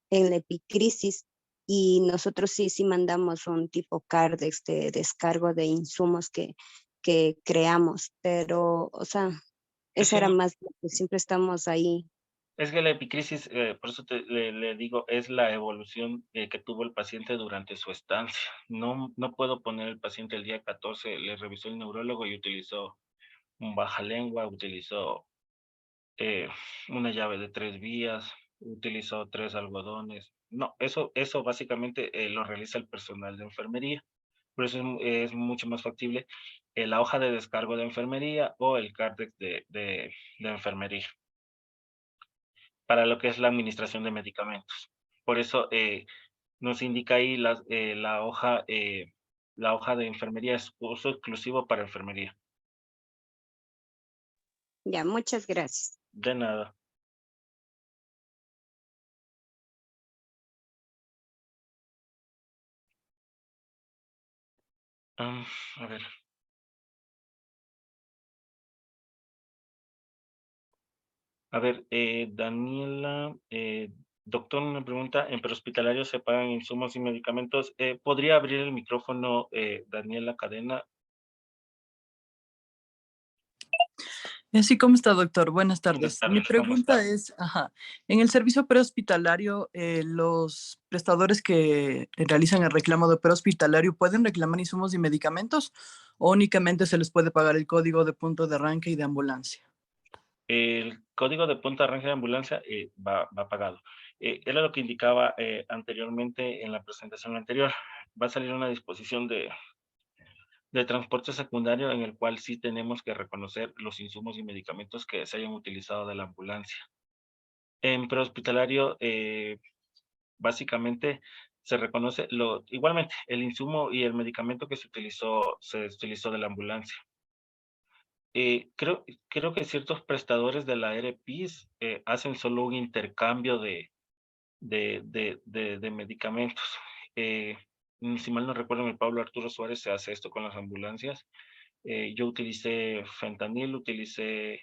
en la epicrisis y nosotros sí mandamos un tipo CARDEX de descargo de insumos que creamos, pero, o sea, Es esa que era más, lo que siempre estamos ahí. Es que la epicrisis, por eso le digo, es la evolución que tuvo el paciente durante su estancia. No puedo poner el paciente el día 14, le revisó el neurólogo y utilizó un baja lengua, utilizó eh, una llave de 3 vías, utilizó 3 algodones. No, eso básicamente lo realiza el personal de enfermería. Por eso es mucho más factible la hoja de descargo de enfermería o el cártex de enfermería para lo que es la administración de medicamentos. Por eso nos indica ahí la hoja de enfermería es uso exclusivo para enfermería. Ya, muchas gracias. De nada. A ver. A ver, Daniela, Doctor, una pregunta. ¿En prehospitalario se pagan insumos y medicamentos? ¿Podría abrir el micrófono, Daniela Cadena? Sí, ¿cómo está, doctor? Buenas Buenas tardes. Mi tardes, ¿cómo pregunta está? es, en el servicio prehospitalario, los prestadores que realizan el reclamo de prehospitalario, ¿pueden reclamar insumos y medicamentos o únicamente se les puede pagar el código de punto de arranque y de ambulancia? El código de punto de arranque de ambulancia va pagado. Era lo que indicaba anteriormente en la presentación anterior. Va a salir una disposición de transporte secundario en el cual sí tenemos que reconocer los insumos y medicamentos que se hayan utilizado de la ambulancia. En prehospitalario, básicamente se reconoce igualmente el insumo y el medicamento que se utilizó de la ambulancia. Creo que ciertos prestadores de la EREPIS hacen solo un intercambio de medicamentos. Si mal no recuerdo, en el Pablo Arturo Suárez se hace esto con las ambulancias. Yo utilicé fentanil, utilicé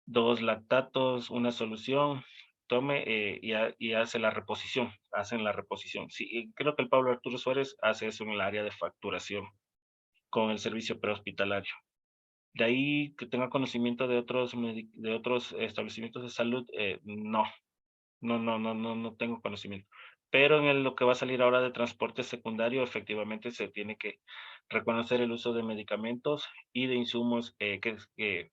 2 lactatos, una solución, tome y hace la reposición, hacen la reposición. Sí, creo que el Pablo Arturo Suárez hace eso en el área de facturación con el servicio prehospitalario. De ahí que tenga conocimiento de otros establecimientos de salud, no tengo conocimiento. Pero lo que va a salir ahora de transporte secundario, efectivamente se tiene que reconocer el uso de medicamentos y de insumos que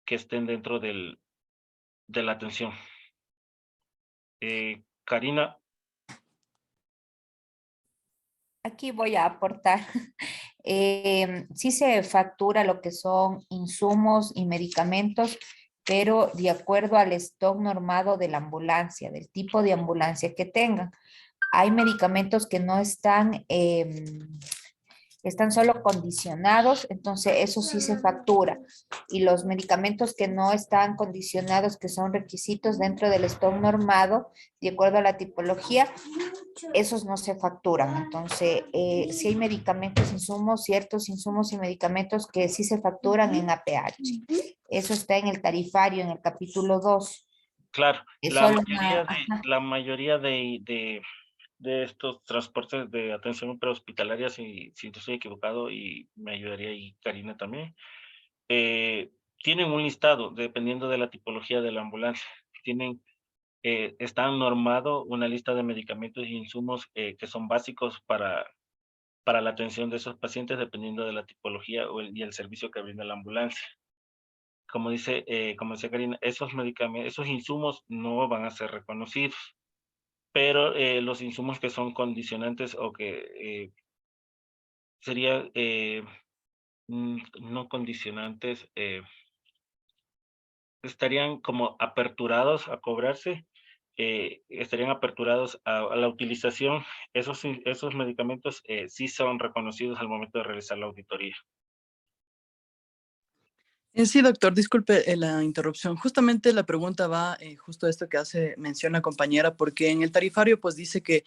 estén dentro de la atención. Karina, Aquí voy a aportar. Sí se factura lo que son insumos y medicamentos, pero de acuerdo al stock normado de la ambulancia, del tipo de ambulancia que tengan. Hay medicamentos que no están, están solo condicionados, entonces eso sí se factura. Y los medicamentos que no están condicionados, que son requisitos dentro del stock normado, de acuerdo a la tipología, esos no se facturan. Entonces, sí hay medicamentos, insumos, ciertos insumos y medicamentos que sí se facturan en APH. Eso está en el tarifario, en el capítulo 2. claro, Es la solo mayoría una... la mayoría de estos transportes de atención prehospitalaria, si no estoy equivocado, y me ayudaría y Karina también, tienen un listado dependiendo de la tipología de la ambulancia. Tienen, están normado una lista de medicamentos y insumos que son básicos para la atención de esos pacientes dependiendo de la tipología y el servicio que brinda la ambulancia. Como decía Karina, esos medicamentos, esos insumos no van a ser reconocidos, pero los insumos que son condicionantes o que sería no condicionantes, estarían como aperturados a cobrarse, estarían aperturados a la utilización. Esos medicamentos sí son reconocidos al momento de realizar la auditoría. Sí, doctor, disculpe la interrupción. Justamente la pregunta va justo a esto que hace mención la compañera, porque en el tarifario pues dice que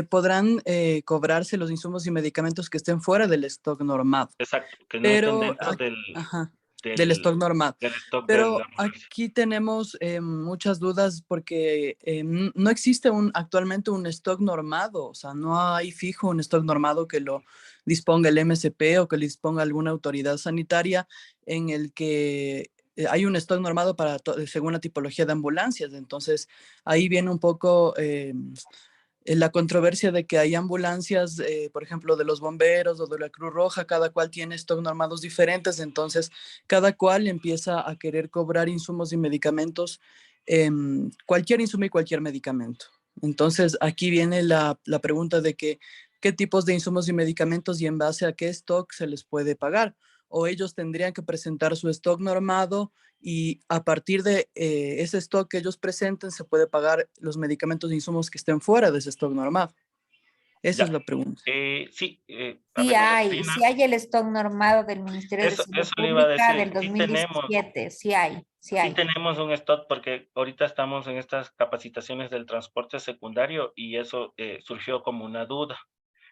podrán cobrarse los insumos y medicamentos que estén fuera del stock normado, Exacto, que no estén pero dentro ajá, del del, stock normado. del stock de la Pero ambulancia. aquí tenemos muchas dudas porque no existe actualmente un stock normado, o sea, no hay fijo un stock normado que lo disponga el MSP o que lo disponga alguna autoridad sanitaria en el que hay un stock normado para según la tipología de ambulancias. Entonces, ahí viene un poco la controversia de que hay ambulancias, por ejemplo, de los bomberos o de la Cruz Roja, cada cual tiene stock normados diferentes, entonces cada cual empieza a querer cobrar insumos y medicamentos, cualquier insumo y cualquier medicamento. Entonces aquí viene la pregunta de qué tipos de insumos y medicamentos y en base a qué stock se les puede pagar. O ellos tendrían que presentar su stock normado y a partir de ese stock que ellos presenten se puede pagar los medicamentos e insumos que estén fuera de ese stock normado. Esa es Ya, la pregunta. sí, a ver, Karina, Sí hay el stock normado del Ministerio de Salud eso le iba a Pública decir, del 2017, sí hay, sí sí hay. tenemos un stock porque ahorita estamos en estas capacitaciones del transporte secundario y eso surgió como una duda.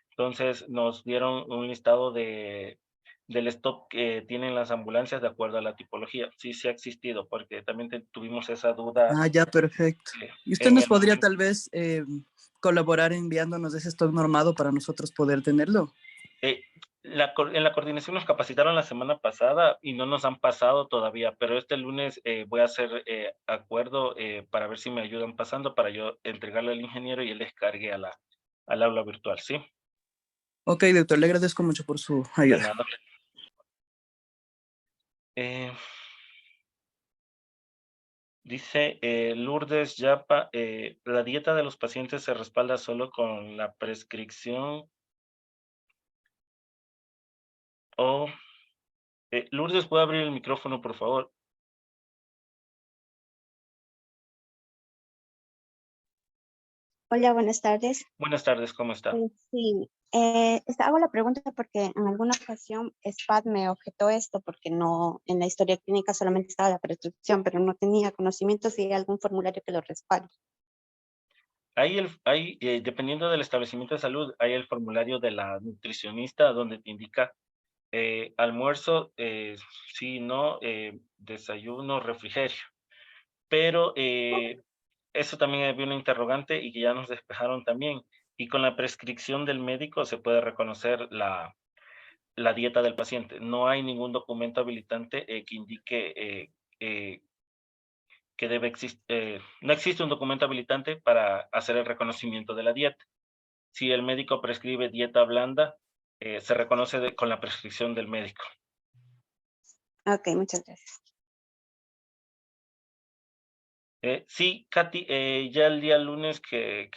Entonces nos dieron un listado del stop que tienen las ambulancias de acuerdo a la tipología. Sí, sí ha existido, porque también tuvimos esa duda Ah, ya, perfecto. ¿Y usted en nos el podría momento. tal vez colaborar enviándonos ese stock normado para nosotros poder tenerlo? En la coordinación nos capacitaron la semana pasada y no nos han pasado todavía, pero este lunes voy a hacer acuerdo para ver si me ayudan pasando para yo entregarle al ingeniero y él descargue al aula virtual, ¿sí? Ok, doctor, le agradezco mucho por su De ayuda. nada. Dice Lourdes Yapa, la dieta de los pacientes se respalda solo con la prescripción o... Lourdes, ¿puede abrir el micrófono, por favor? Hola, buenas tardes. Buenas tardes, ¿cómo está? Sí, hago la pregunta porque en alguna ocasión SPAD me objetó esto porque no, en la historia clínica solamente estaba la prescripción, pero no tenía conocimiento si hay algún formulario que lo respalde. Dependiendo del establecimiento de salud, hay el formulario de la nutricionista donde te indica almuerzo, sí, no, desayuno, refrigerio. Pero eso también había una interrogante y que ya nos despejaron también. Y con la prescripción del médico se puede reconocer la dieta del paciente. No hay ningún documento habilitante que indique que no existe un documento habilitante para hacer el reconocimiento de la dieta. Si el médico prescribe dieta blanda, se reconoce con la prescripción del médico. Ok, muchas gracias. Sí, Katy, ya el día lunes que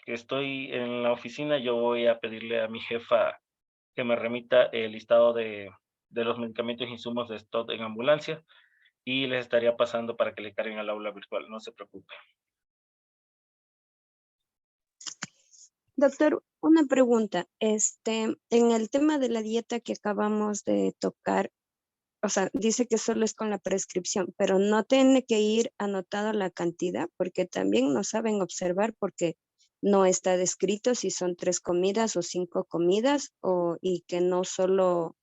estoy en la oficina, yo voy a pedirle a mi jefa que me remita el listado de los medicamentos e insumos de stock en ambulancia y les estaría pasando para que le carguen al aula virtual, no se preocupe. Doctor, una pregunta. En el tema de la dieta que acabamos de tocar, o sea, dice que solo es con la prescripción, pero no tiene que ir anotada la cantidad, porque también no saben observar porque no está descrito si son 3 comidas o 5 comidas, y que no solo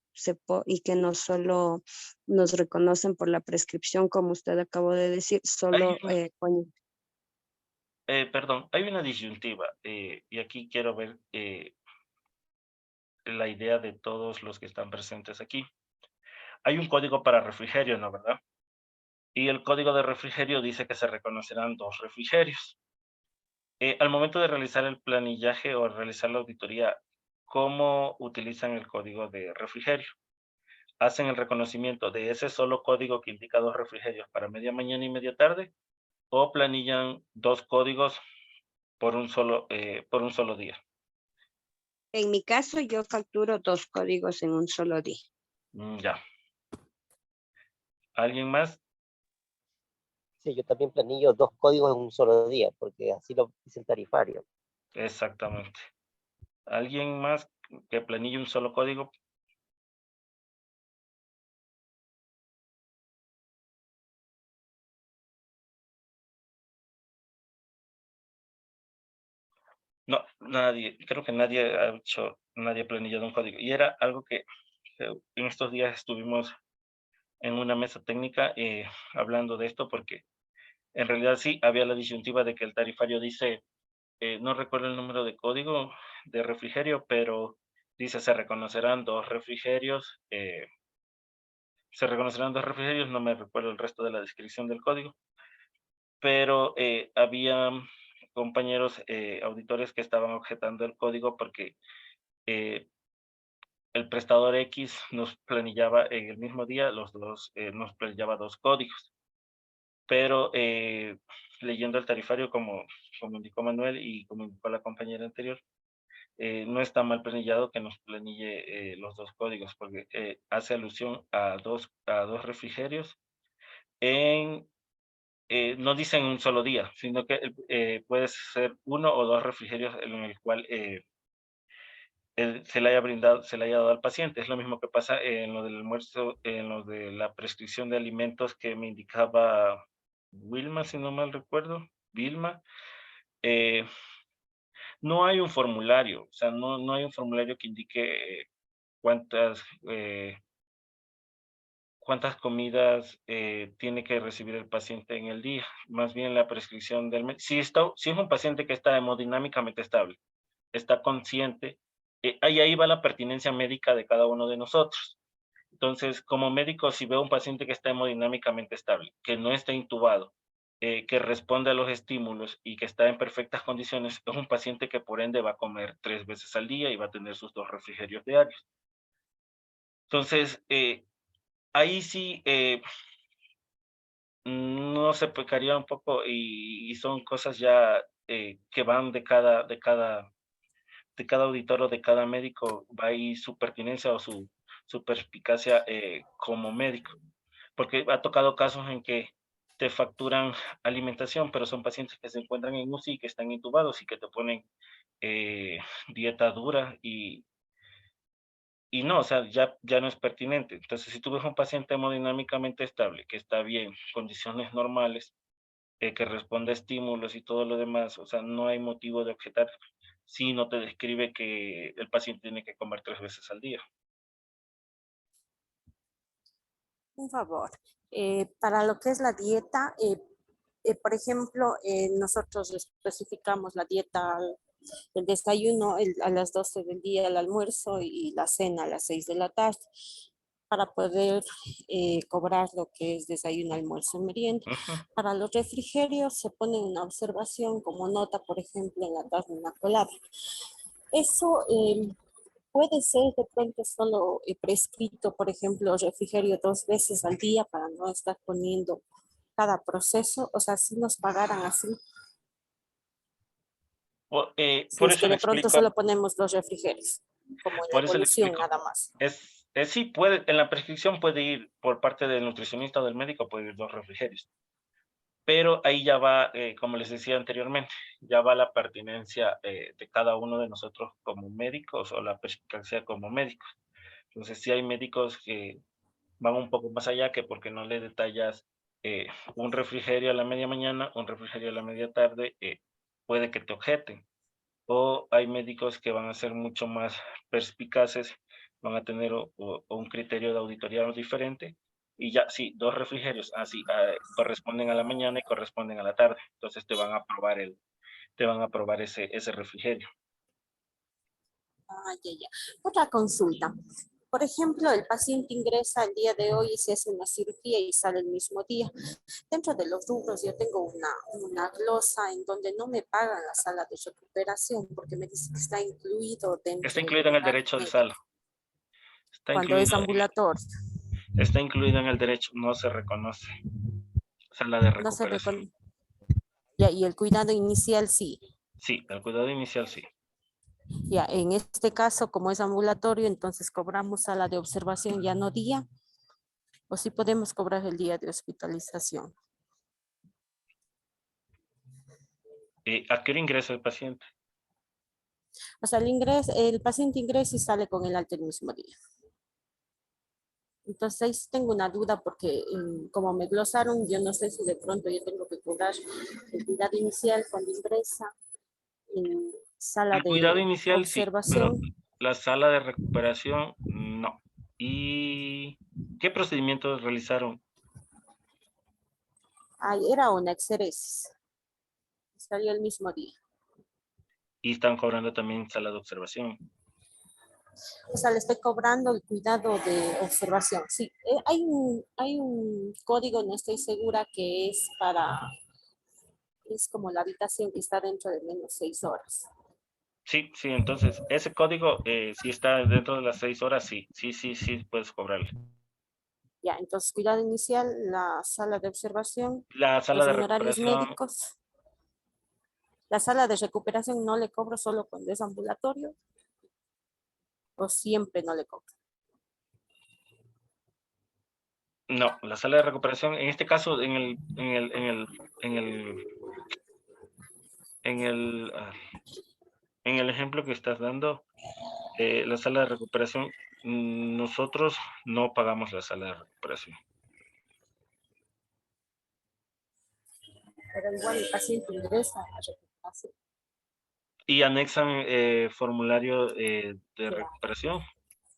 y que no solo nos reconocen por la prescripción, como usted acabó de decir, Hay solo una, con... perdón, hay una disyuntiva y aquí quiero ver la idea de todos los que están presentes aquí. Hay un código para refrigerio, ¿no, verdad? Y el código de refrigerio dice que se reconocerán 2 refrigerios. Al momento de realizar el planillaje o realizar la auditoría, ¿cómo utilizan el código de refrigerio? ¿Hacen el reconocimiento de ese solo código que indica 2 refrigerios para media mañana y media tarde? ¿O planillan 2 códigos por un solo día? En mi caso, yo facturo 2 códigos en un solo día. Ya. ¿Alguien más? Sí, yo también planillo 2 códigos en un solo día, porque así lo dice el tarifario. Exactamente. ¿Alguien más que planille un solo código? No, nadie. Creo que nadie ha planillado un código. Y era algo que en estos días estuvimos en una mesa técnica hablando de esto porque en realidad sí había la disyuntiva de que el tarifario dice, no recuerdo el número de código de refrigerio, pero dice se reconocerán dos refrigerios, no me recuerdo el resto de la descripción del código, pero había compañeros auditores que estaban objetando el código porque eh, el prestador X nos planillaba en el mismo día nos planillaba 2 códigos. Pero leyendo el tarifario, como indicó Manuel y como indicó la compañera anterior, no está mal planillado que nos planille los 2 códigos, porque hace alusión a dos refrigerios no dicen un solo día, sino que puede ser 1 o 2 refrigerios en el cual se le haya dado al paciente. Es lo mismo que pasa en lo del almuerzo, en lo de la prescripción de alimentos que me indicaba Wilma, si no mal recuerdo, Vilma. Eh, no hay un formulario, o sea, no hay un formulario que indique cuántas, cuántas comidas tiene que recibir el paciente en el día. Más bien la prescripción del médico. Si es un paciente que está hemodinámicamente estable, está consciente, ahí va la pertinencia médica de cada uno de nosotros. Entonces, como médico, si veo un paciente que está hemodinámicamente estable, que no está intubado, que responde a los estímulos y que está en perfectas condiciones, es un paciente que por ende va a comer 3 veces al día y va a tener sus 2 refrigerios diarios. Entonces, ahí sí, no se pecaría un poco y son cosas ya que van de cada auditor o de cada médico, va ahí su pertinencia o su perspicacia como médico. Porque ha tocado casos en que te facturan alimentación, pero son pacientes que se encuentran en UCI y que están intubados y que te ponen dieta dura y no, o sea, ya no es pertinente. Entonces, si tú ves un paciente hemodinámicamente estable, que está bien, condiciones normales, que responde a estímulos y todo lo demás, o sea, no hay motivo de objetar si no te describe que el paciente tiene que comer 3 veces al día. Un favor, para lo que es la dieta, por ejemplo, nosotros especificamos la dieta, el desayuno a las 12 del día, el almuerzo y la cena a las 6 de la tarde, para poder cobrar lo que es desayuno, almuerzo, merienda. Para los refrigerios se pone una observación como nota, por ejemplo, en la tabla inmaculada. Eso puede ser de pronto solo prescrito, por ejemplo, refrigerio 2 veces al día para no estar poniendo cada proceso, o sea, si nos pagaran así. Por Si es eso que le de pronto explico, solo ponemos los refrigerios, como en la por eso le evolución explico. nada más. Sí, puede, en la prescripción puede ir por parte del nutricionista o del médico, puede ir 2 refrigerios. Pero ahí ya va, como les decía anteriormente, ya va la pertinencia de cada uno de nosotros como médicos o la perspicacia como médicos. Entonces, sí hay médicos que van un poco más allá, que porque no le detallas un refrigerio a la media mañana, un refrigerio a la media tarde, puede que te objeten. O hay médicos que van a ser mucho más perspicaces, van a tener un criterio de auditoría diferente, y ya, sí, 2 refrigerios, así, corresponden a la mañana y corresponden a la tarde. Entonces te van a aprobar ese refrigerio. Ah, ya. Otra consulta. Por ejemplo, el paciente ingresa el día de hoy y se hace una cirugía y sale el mismo día. Dentro de los rubros yo tengo una glosa en donde no me pagan la sala de recuperación porque me dice que está incluido dentro Está del incluido en el honorario derecho de médico. sala. Cuando es ambulatorio. Está incluido en el derecho, no se reconoce. Sala de No se recuperación. reconoce. Ya, y el cuidado inicial sí. Sí, el cuidado inicial sí. Ya, en este caso, como es ambulatorio, entonces cobramos sala de observación, ya no día, o sí podemos cobrar el día de hospitalización. ¿A qué hora ingresa el paciente? O sea, el paciente ingresa y sale con el alta el mismo día. Entonces ahí sí tengo una duda porque como me glosaron, yo no sé si de pronto yo tengo que cobrar el cuidado inicial cuando ingresa, en sala El cuidado de inicial sí, pero observación. la sala de recuperación no. ¿Y qué procedimientos realizaron? Ahí era una exeresis. Salió el mismo día. Y están cobrando también sala de observación. O sea, le estoy cobrando el cuidado de observación. Sí, hay un código, no estoy segura, que es como la habitación que está dentro de menos 6 horas. Sí, entonces ese código, si está dentro de las 6 horas, sí, puedes cobrarle. Ya, entonces cuidado inicial, la sala de observación, La sala los de honorarios recuperación, médicos. La sala de recuperación no le cobro solo cuando es ambulatorio o siempre no le cobro. no, la sala de recuperación, en este caso, en el ejemplo que estás dando, la sala de recuperación, nosotros no pagamos la sala de recuperación. Pero igual el paciente ingresa a recuperación. Y anexan formulario de Claro. recuperación.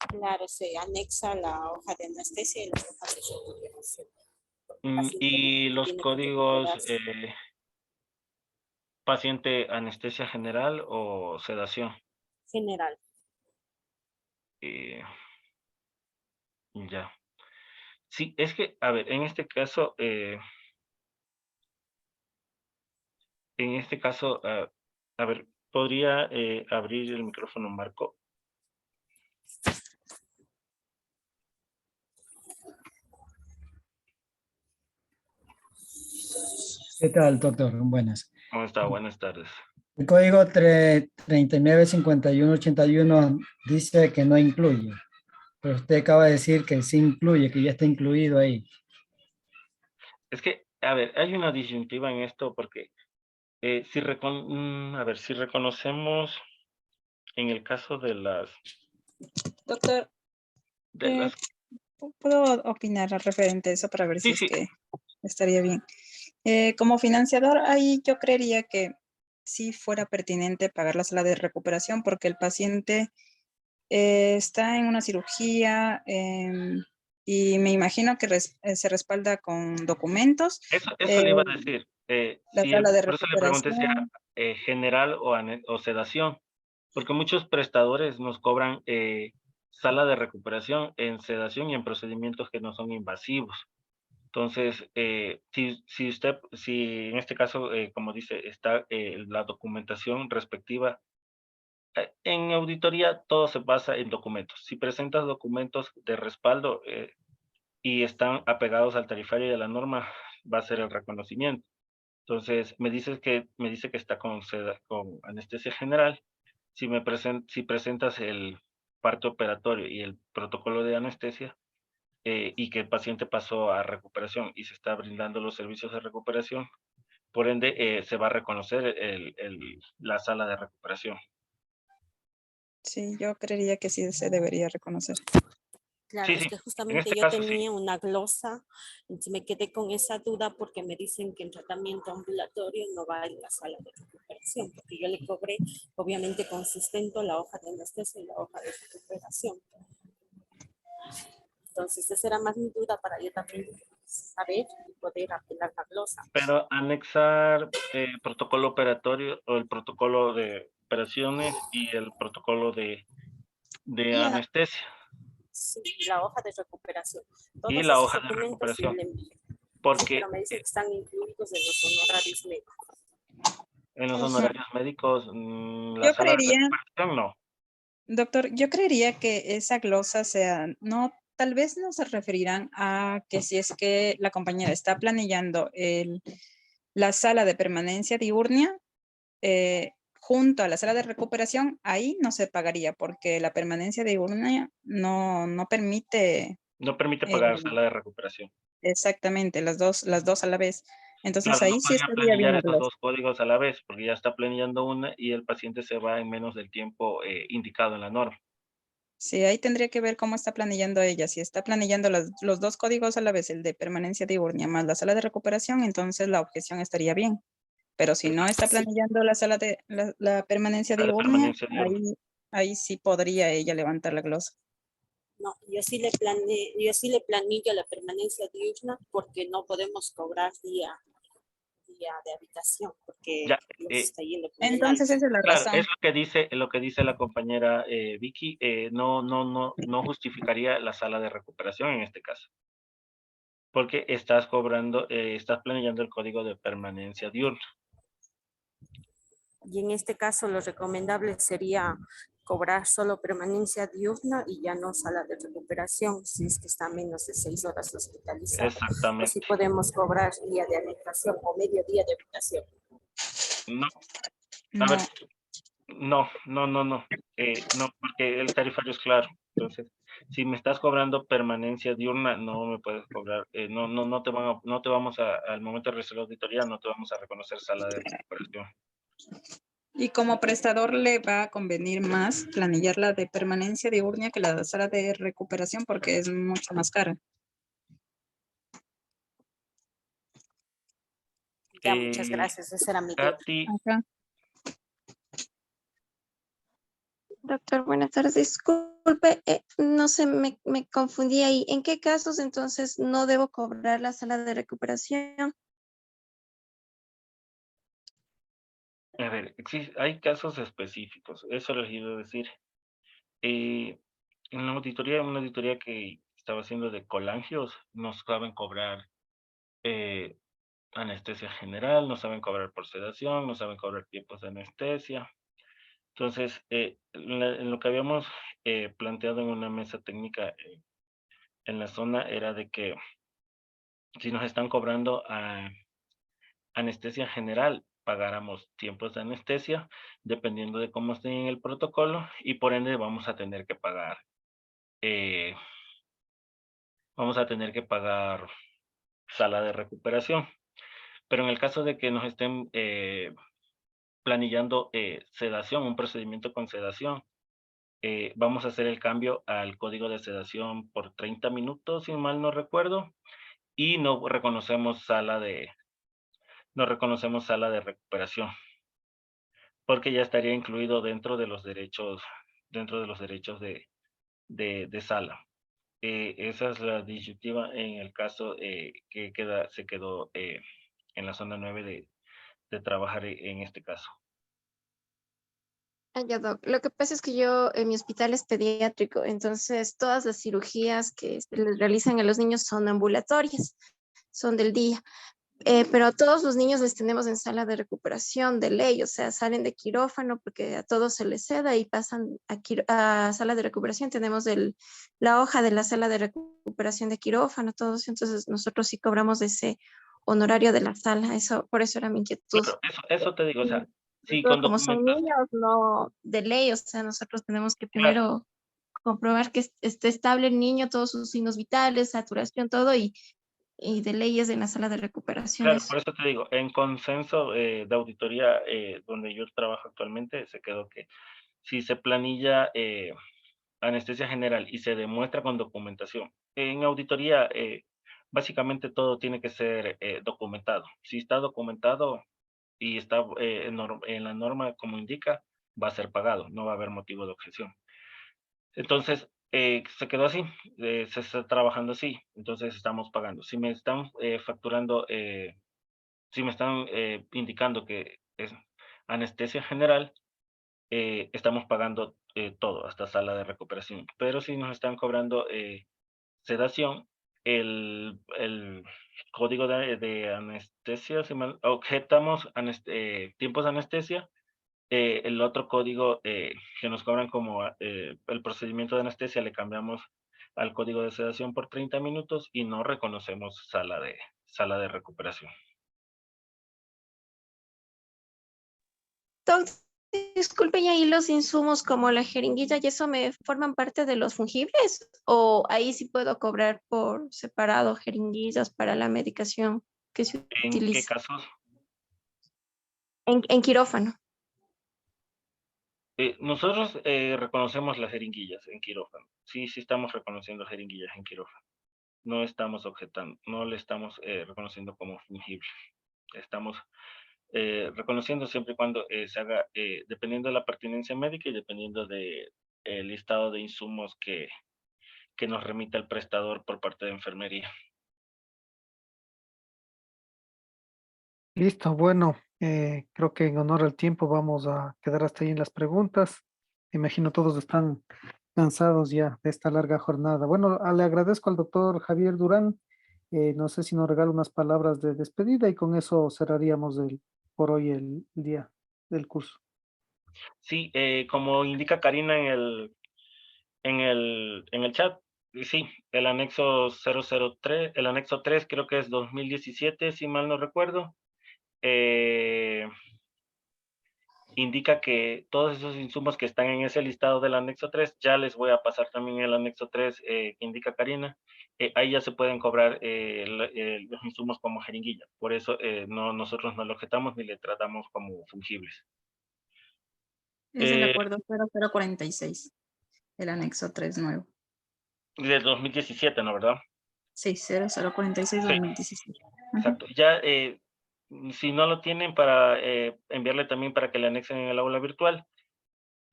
Claro, se anexa la hoja de anestesia y la hoja de recuperación. Y los Tiene que códigos, recuperarse. paciente anestesia general o sedación. General. Eh, ya. Sí, es que, a ver, en este caso, a ver, ¿podría abrir el micrófono, Marco? ¿Qué tal, doctor? Buenas. ¿Cómo está? Buenas tardes. El código 395181 dice que no incluye, pero usted acaba de decir que sí incluye, que ya está incluido ahí. Es que, a ver, hay una disyuntiva en esto porque si reconocemos en el caso de Doctor, las... ¿puedo opinar al referente a eso para ver si Sí, es sí. que estaría bien? Como financiador, ahí yo creería que sí fuera pertinente pagar la sala de recuperación porque el paciente está en una cirugía y me imagino que se respalda con documentos. Eso le iba a decir. La Sí, sala de por eso le pregunté si recuperación. era general o sedación, porque muchos prestadores nos cobran sala de recuperación en sedación y en procedimientos que no son invasivos. Entonces, si en este caso, como dice, está la documentación respectiva, en auditoría todo se basa en documentos. Si presentas documentos de respaldo y están apegados al tarifario y a la norma, va a ser el reconocimiento. Entonces, me dice que está con anestesia general. Si presentas el parte operatorio y el protocolo de anestesia, y que el paciente pasó a recuperación y se está brindando los servicios de recuperación, por ende, se va a reconocer la sala de recuperación. Sí, yo creería que sí se debería reconocer. Claro, Sí, es sí, que en justamente este yo caso sí. tenía una glosa, entonces me quedé con esa duda porque me dicen que el tratamiento ambulatorio no va en la sala de recuperación, porque yo le cobré, obviamente, con sustento la hoja de anestesia y la hoja de recuperación. Entonces, esa era más mi duda para yo también saber y poder apelar la glosa. Pero anexar protocolo operatorio o el protocolo de operaciones y el protocolo de anestesia. Sí, la hoja de recuperación. Y Todos la esos hoja de documentos yo recuperación, le envié, porque pero me dicen que están incluidos en los honorarios médicos. en los Ujú. honorarios médicos, la Yo sala de creería, recuperación no. doctor, yo creería que esa glosa sea, no, tal vez no se referirán a que si es que la compañera está planillando la sala de permanencia diurna junto a la sala de recuperación, ahí no se pagaría porque la permanencia diurna no permite No permite eh, pagar sala de recuperación. exactamente las dos a la vez. Entonces Claro, no ahí sí podría estaría bien planillar la esos glosa. dos códigos a la vez, porque ya está planillando una y el paciente se va en menos del tiempo indicado en la norma. Sí, ahí tendría que ver cómo está planillando ella. Si está planillando los dos códigos a la vez, el de permanencia diurna más la sala de recuperación, entonces la objeción estaría bien. Pero si no está Sí, planillando la sala de la permanencia La de diurna, permanencia diurna. ahí sí podría ella levantar la glosa. no, yo sí le planillo la permanencia diurna porque no podemos cobrar día de habitación, porque Ya, nos está yendo con el Entonces alta. esa es la claro, es razón. lo que dice la compañera Vicky, no justificaría la sala de recuperación en este caso, porque estás planillando el código de permanencia diurna. Y en este caso lo recomendable sería cobrar solo permanencia diurna y ya no sala de recuperación si es que está menos de 6 horas hospitalizado. O si Exactamente. podemos cobrar día de habitación o medio día de habitación. No, a No, ver, no, porque el tarifario es claro. Entonces, si me estás cobrando permanencia diurna, no me puedes cobrar, no te vamos al momento de realizar la auditoría, no te vamos a reconocer sala de recuperación. y como prestador le va a convenir más planillar la de permanencia diurna que la sala de recuperación porque es mucho más cara. Ya, muchas gracias. Esa era mi duda. Katy, Ajá. Doctor, buenas tardes. disculpe, no sé, me confundí ahí. ¿En qué casos entonces no debo cobrar la sala de recuperación? A ver, hay casos específicos, eso les iba a decir. En la auditoría, una auditoría que estaba haciendo de colangios, no saben cobrar anestesia general, no saben cobrar por sedación, no saben cobrar tiempos de anestesia. Entonces, en lo que habíamos planteado en una mesa técnica en la zona era de que si nos están cobrando anestesia general, pagáramos tiempos de anestesia, dependiendo de cómo esté en el protocolo, y por ende eh, vamos a tener que pagar sala de recuperación. Pero en el caso de que nos estén planillando sedación, un procedimiento con sedación, vamos a hacer el cambio al código de sedación por 30 minutos, si mal no recuerdo, y no reconocemos sala de recuperación, porque ya estaría incluido dentro de los derechos de sala. Esa es la disyuntiva en el caso que se quedó en la zona 9 de trabajar en este caso. Ah, ya, doc. Lo que pasa es que yo, mi hospital es pediátrico, entonces todas las cirugías que se les realizan a los niños son ambulatorias, son del día. Pero a todos los niños les tenemos en sala de recuperación de ley, o sea, salen de quirófano porque a todos se les seda y pasan a sala de recuperación. Tenemos la hoja de la sala de recuperación de quirófano, todos, entonces nosotros sí cobramos ese honorario de la sala, por eso era mi inquietud. Claro, eso te digo, o sea, sí, Pero con como son documentos, niños, no de ley, o sea, nosotros tenemos que claro, primero comprobar que esté estable el niño, todos sus signos vitales, saturación, todo, y de leyes en la sala de recuperación claro, eso. por eso te digo, en consenso de auditoría donde yo trabajo actualmente, se quedó que si se planilla anestesia general y se demuestra con documentación, en auditoría básicamente todo tiene que ser documentado. Si está documentado y está en la norma como indica, va a ser pagado, no va a haber motivo de objeción. Entonces, se quedó así, se está trabajando así, entonces estamos pagando. Si me están facturando, si me están indicando que es anestesia general, estamos pagando todo, hasta sala de recuperación. Pero si nos están cobrando sedación, el código de anestesia, si mal, objetamos tiempos de anestesia, el otro código que nos cobran como el procedimiento de anestesia le cambiamos al código de sedación por 30 minutos y no reconocemos sala de recuperación. Entonces, disculpen, ¿y ahí los insumos como la jeringuilla y eso me forman parte de los fungibles? ¿O ahí sí puedo cobrar por separado jeringuillas para la medicación que se ¿En qué utiliza? casos? En quirófano. Nosotros reconocemos las jeringuillas en quirófano. Sí, sí estamos reconociendo jeringuillas en quirófano. No estamos objetando, no le estamos reconociendo como fungible. Estamos reconociendo siempre y cuando se haga, dependiendo de la pertinencia médica y dependiendo del listado de insumos que nos remita el prestador por parte de enfermería. Listo, bueno, creo que en honor al tiempo vamos a quedar hasta ahí en las preguntas. Imagino todos están cansados ya de esta larga jornada. Bueno, le agradezco al doctor Javier Durán. No sé si nos regala unas palabras de despedida y con eso cerraríamos por hoy el día del curso. Sí, como indica Karina en el chat, y sí, el anexo 003, el anexo 3 creo que es 2017, si mal no recuerdo. Indica que todos esos insumos que están en ese listado del anexo 3, ya les voy a pasar también el anexo 3 que indica Karina, ahí ya se pueden cobrar los insumos como jeringuilla. Por eso nosotros no lo objetamos ni le tratamos como fungibles. Es el acuerdo 0046, el anexo 3 nuevo. Del 2017, ¿no? ¿Verdad? Sí, 0046 Sí, 2017. exacto. Ya, si no lo tienen, para enviarle también para que le anexen en el aula virtual.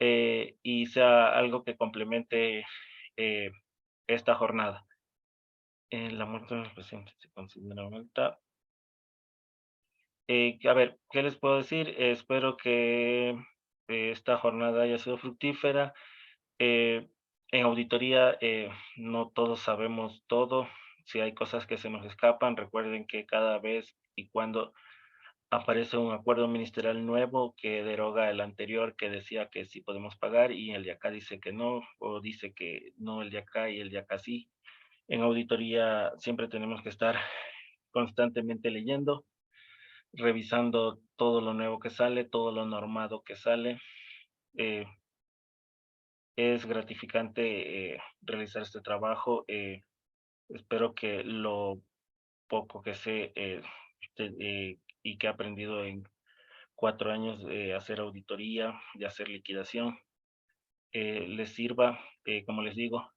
y sea algo que complemente esta jornada. La muerte de los pacientes se considera alta. A ver, ¿qué les puedo decir? Espero que esta jornada haya sido fructífera. En auditoría no todos sabemos todo. Si hay cosas que se nos escapan, recuerden que cada vez y cuando aparece un acuerdo ministerial nuevo que deroga el anterior que decía que sí podemos pagar y el de acá dice que no, o dice que no el de acá y el de acá sí. En auditoría siempre tenemos que estar constantemente leyendo, revisando todo lo nuevo que sale, todo lo normado que sale. Es gratificante realizar este trabajo. Espero que lo poco que sé y que he aprendido en 4 años de hacer auditoría, de hacer liquidación, les sirva. Como les digo,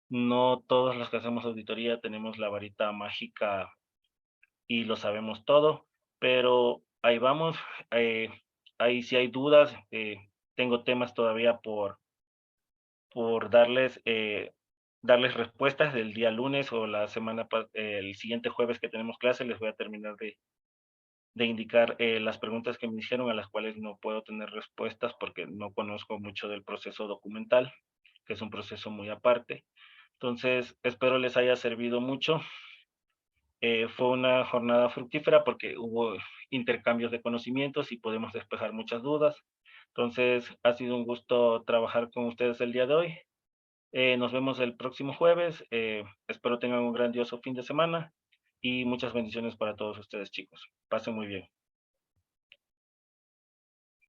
no todos los que hacemos auditoría tenemos la varita mágica y lo sabemos todo, pero ahí vamos. Ahí si hay dudas, tengo temas todavía por darles respuestas del día lunes o la semana, el siguiente jueves que tenemos clase, les voy a terminar de indicar las preguntas que me hicieron, a las cuales no puedo tener respuestas porque no conozco mucho del proceso documental, que es un proceso muy aparte. Entonces, espero les haya servido mucho. Fue una jornada fructífera porque hubo intercambios de conocimientos y podemos despejar muchas dudas. Entonces, ha sido un gusto trabajar con ustedes el día de hoy. Nos vemos el próximo jueves. Espero tengan un grandioso fin de semana y muchas bendiciones para todos ustedes, chicos. Pasen muy bien.